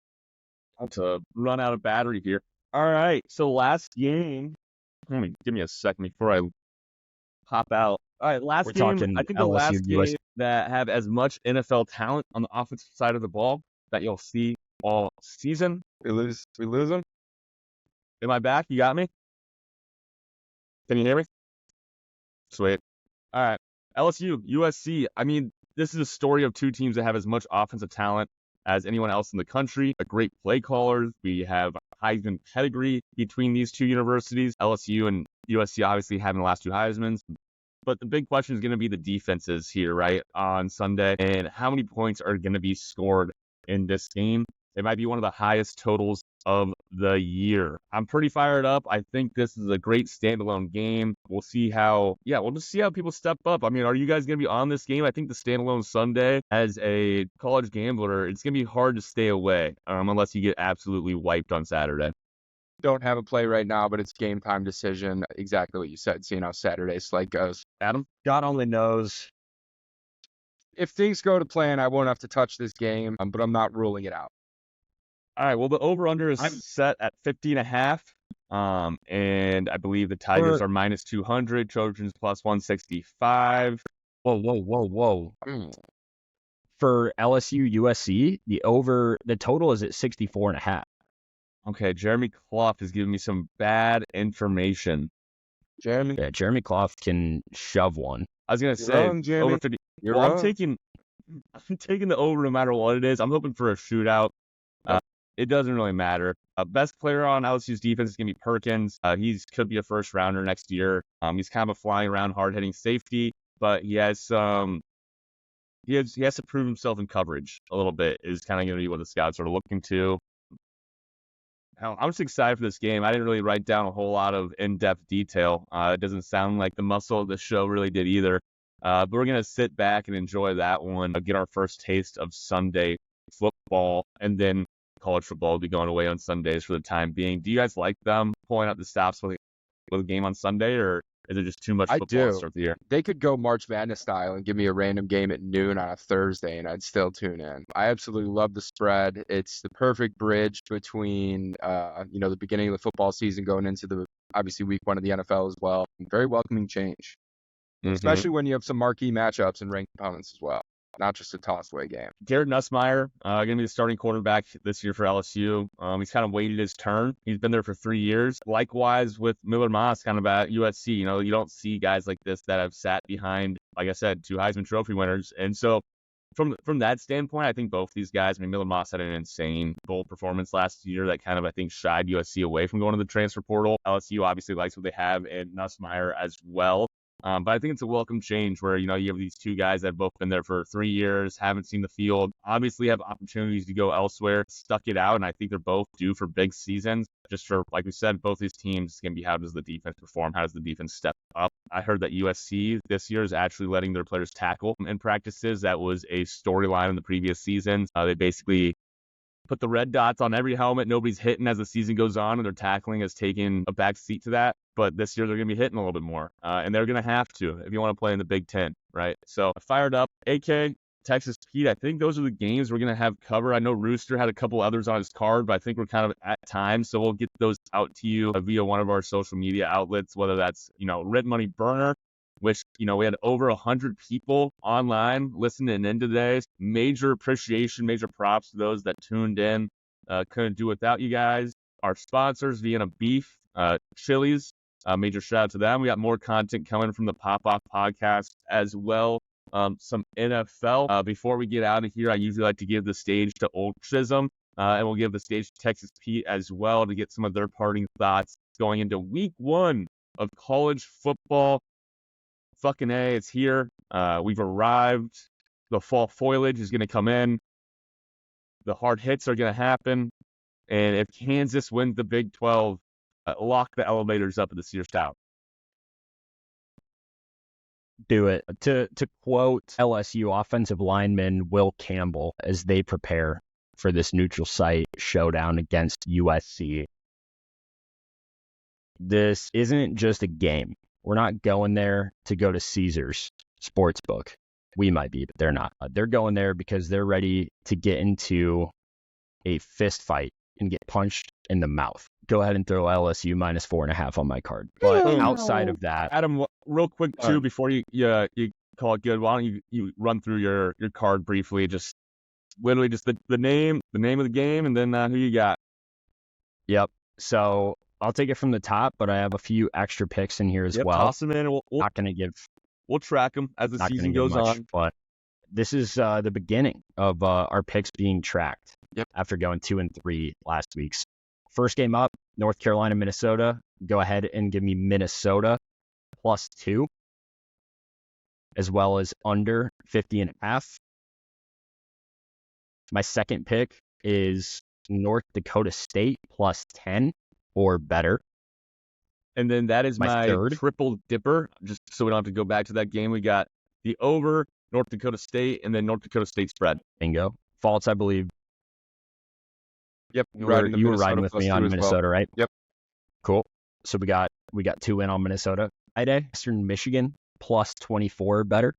To run out of battery here. All right. So last game. Give me a second before I pop out. All right. Last We're game. talking I think the LSU, last US. game that have as much NFL talent on the offensive side of the ball that you'll see all season. We lose them. Am I back? You got me? Can you hear me? Sweet. All right. LSU, USC. I mean, this is a story of 2 teams that have as much offensive talent as anyone else in the country. A great play callers. We have Heisman pedigree between these 2 universities. LSU and USC obviously having the last 2 Heismans. But the big question is going to be the defenses here, right, on Sunday, and how many points are going to be scored in this game. It might be one of the highest totals of the year. I'm pretty fired up. I think this is a great standalone game. We'll just see how people step up. I mean, are you guys going to be on this game? I think the standalone Sunday, as a college gambler, it's going to be hard to stay away unless you get absolutely wiped on Saturday. Don't have a play right now, but it's game time decision. Exactly what you said, seeing how Saturday's slate goes. Adam? God only knows. If things go to plan, I won't have to touch this game, but I'm not ruling it out. All right, well, the over-under is set at 50.5. And I believe the Tigers are minus 200, Trojans plus 165. Whoa. For LSU USC, the total is at 64.5. Okay, Jeremy Clough is giving me some bad information. Jeremy? Yeah, Jeremy Clough can shove one. I was going to say, wrong, Jeremy. over 50. You're Well, wrong. I'm taking the over no matter what it is. I'm hoping for a shootout. It doesn't really matter. Best player on LSU's defense is going to be Perkins. He could be a first rounder next year. He's kind of a flying around, hard hitting safety, but he has he has to prove himself in coverage a little bit. Is kind of going to be what the scouts are looking to. I'm just excited for this game. I didn't really write down a whole lot of in-depth detail. It doesn't sound like the muscle of the show really did either. But we're going to sit back and enjoy that one, get our first taste of Sunday football, and then college football will be going away on Sundays for the time being. Do you guys like them pulling out the stops with a game on Sunday, or is it just too much football to start the year? They could go March Madness style and give me a random game at noon on a Thursday, and I'd still tune in. I absolutely love the spread. It's the perfect bridge between, the beginning of the football season going into the, obviously, week 1 of the NFL as well. Very welcoming change, especially when you have some marquee matchups and ranked opponents as well. Not just a toss-away game. Garrett Nussmeier, going to be the starting quarterback this year for LSU. He's kind of waited his turn. He's been there for 3 years. Likewise with Miller Moss, kind of at USC. You don't see guys like this that have sat behind, like I said, 2 Heisman Trophy winners. And so from that standpoint, I think both these guys, I mean, Miller Moss had an insane bowl performance last year that kind of, I think, shied USC away from going to the transfer portal. LSU obviously likes what they have in Nussmeier as well. But I think it's a welcome change where, you have these two guys that have both been there for 3 years, haven't seen the field, obviously have opportunities to go elsewhere, stuck it out, and I think they're both due for big seasons. Just for, like we said, both these teams can be, how does the defense perform? How does the defense step up? I heard that USC this year is actually letting their players tackle in practices. That was a storyline in the previous seasons. They basically put the red dots on every helmet. Nobody's hitting as the season goes on, and their tackling has taken a back seat to that. But this year they're going to be hitting a little bit more, and they're going to have to if you want to play in the Big Ten, right? So I fired up AK, Texas Pete. I think those are the games we're going to have covered. I know Rooster had a couple others on his card, but I think we're kind of at time, so we'll get those out to you via one of our social media outlets, whether that's Red Money Burner, which, we had over 100 people online listening in today. Major appreciation, major props to those that tuned in. Couldn't do without you guys. Our sponsors, Vienna Beef, Chili's, major shout out to them. We got more content coming from the Pop Off podcast as well. Some NFL. Before we get out of here, I usually like to give the stage to Old Chisholm, and we'll give the stage to Texas Pete as well to get some of their parting thoughts going into week 1 of college football. Fucking A, it's here. We've arrived. The fall foliage is going to come in. The hard hits are going to happen. And if Kansas wins the Big 12, lock the elevators up at the Sears Tower. Do it. To quote LSU offensive lineman Will Campbell as they prepare for this neutral site showdown against USC, this isn't just a game. We're not going there to go to Caesars Sportsbook. We might be, but they're not. They're going there because they're ready to get into a fist fight and get punched in the mouth. Go ahead and throw LSU minus 4.5 on my card. But outside of that, Adam, real quick too, before you call it good, why don't you run through your card briefly? Just literally just the name of the game, and then who you got. Yep. So I'll take it from the top, but I have a few extra picks in here as well. Toss them in. Not going to give. We'll track them as the season goes on. But this is the beginning of our picks being tracked. Yep. After going 2-3 last week's. First game up, North Carolina, Minnesota. Go ahead and give me Minnesota +2, as well as under 50.5. My second pick is North Dakota State +10 or better. And then that is my third triple dipper, just so we don't have to go back to that game. We got the over, North Dakota State, and then North Dakota State spread. Bingo. False, I believe. Yep. You were riding with me on Minnesota, right? Yep. Cool. So we got 2 in on Minnesota. Friday, Eastern Michigan +24 or better.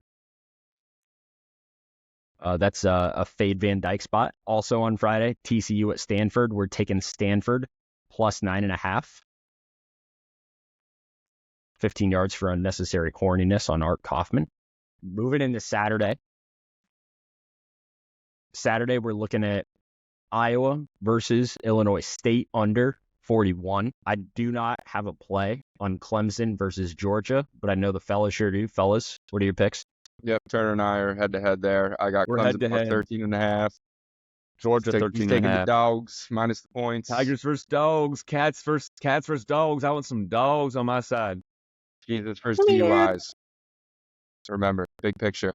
That's a fade Van Dyke spot. Also on Friday, TCU at Stanford. We're taking Stanford +9.5. 15 yards for unnecessary corniness on Art Kaufman. Moving into Saturday. Saturday, we're looking at Iowa versus Illinois State under 41. I do not have a play on Clemson versus Georgia, but I know the fellas sure do. Fellas, what are your picks? Yep, Turner and I are head-to-head there. I got Clemson head-to-head. +13.5. Georgia 13.5. Taking the dogs minus the points. Tigers versus dogs. Cats versus dogs. I want some dogs on my side. Jesus versus DUIs. So remember, big picture.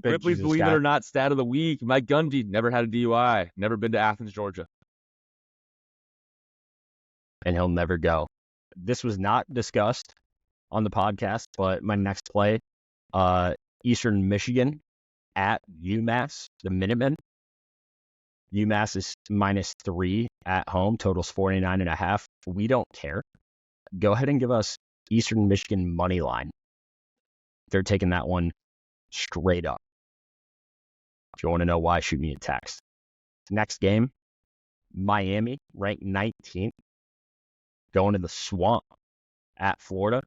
Ripley's Believe It or Not stat of the week. Mike Gundy never had a DUI. Never been to Athens, Georgia. And he'll never go. This was not discussed on the podcast, but my next play, Eastern Michigan at UMass, the Minutemen. UMass is -3 at home, totals 49.5. We don't care. Go ahead and give us Eastern Michigan money line. They're taking that one straight up. If you want to know why, shoot me a text. Next game, Miami, ranked 19th, going to the Swamp at Florida.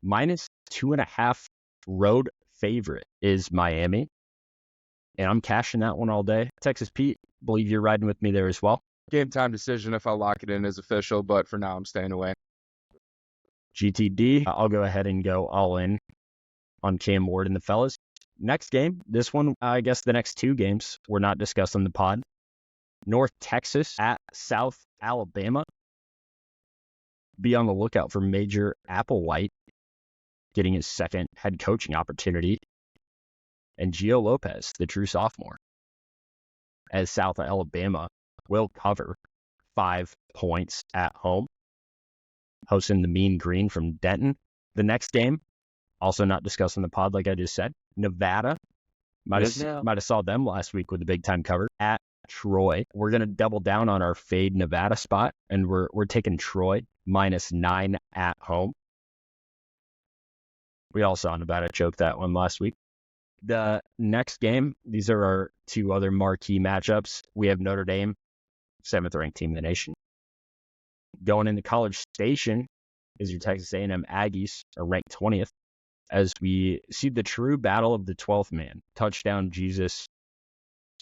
-2.5 road favorite is Miami. And I'm cashing that one all day. Texas Pete, believe you're riding with me there as well. Game time decision if I'll lock it in as official, but for now I'm staying away. GTD, I'll go ahead and go all in on Cam Ward and the fellas. Next game, this one, I guess the next two games were not discussed on the pod. North Texas at South Alabama. Be on the lookout for Major Applewhite getting his second head coaching opportunity. And Gio Lopez, the true sophomore, as South Alabama will cover 5 points at home, hosting the Mean Green from Denton. The next game, also not discussed on the pod, like I just said, Nevada. Might have saw them last week with the big time cover at Troy. We're going to double down on our fade Nevada spot, and we're taking Troy -9 at home. We all saw Nevada choke that one last week. The next game, these are our two other marquee matchups. We have Notre Dame, 7th ranked team in the nation. Going into College Station is your Texas A&M Aggies, are ranked 20th, as we see the true battle of the 12th man. Touchdown Jesus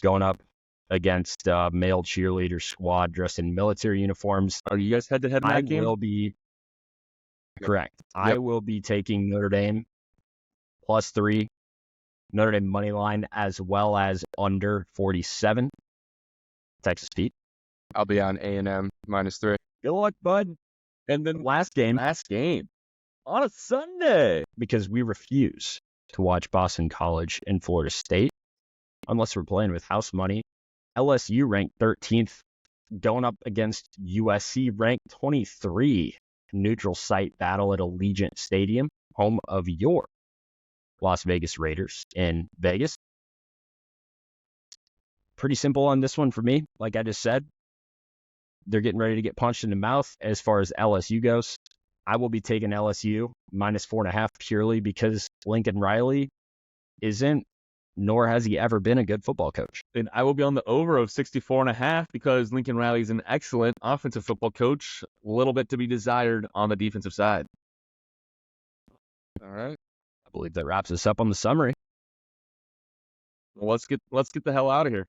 going up against male cheerleader squad dressed in military uniforms. Are you guys head-to-head in that game? I will be correct. Yep. I will be taking Notre Dame +3, Notre Dame money line, as well as under 47. Texas Pete. I'll be on A&M -3. Good luck, bud. And then last game on a Sunday, because we refuse to watch Boston College and Florida State unless we're playing with house money. LSU ranked 13th, going up against USC ranked 23. Neutral site battle at Allegiant Stadium, home of your Las Vegas Raiders in Vegas. Pretty simple on this one for me. Like I just said, they're getting ready to get punched in the mouth as far as LSU goes. I will be taking LSU -4.5 purely because Lincoln Riley isn't, nor has he ever been, a good football coach. And I will be on the over of 64.5 because Lincoln Riley is an excellent offensive football coach. A little bit to be desired on the defensive side. All right. I believe that wraps us up on the summary. Well, let's get the hell out of here.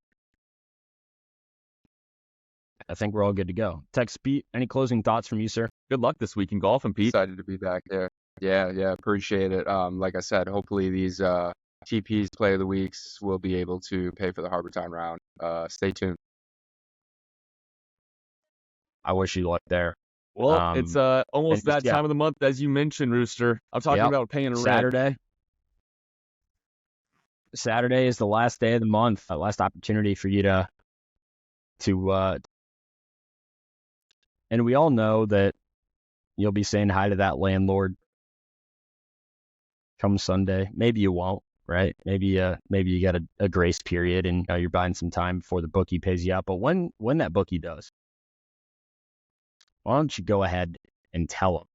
I think we're all good to go. Tex Pete, any closing thoughts from you, sir? Good luck this week in golfing, Pete. Excited to be back there. Yeah, appreciate it. Like I said, hopefully these TP's play of the weeks will be able to pay for the Harbor Town round. Stay tuned. I wish you luck there. Well, it's almost that time of the month, as you mentioned, Rooster. I'm talking about paying rent. Saturday is the last day of the month. Last opportunity for you to and we all know that you'll be saying hi to that landlord come Sunday. Maybe you won't, right? Maybe you got a grace period and you're buying some time before the bookie pays you out. But when that bookie does, why don't you go ahead and tell them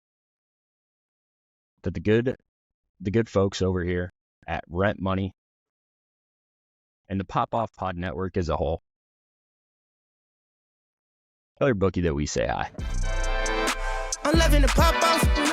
that the good folks over here at Rent Money and the Pop Off Pod Network as a whole, tell your bookie that we say hi. I'm loving the pop off.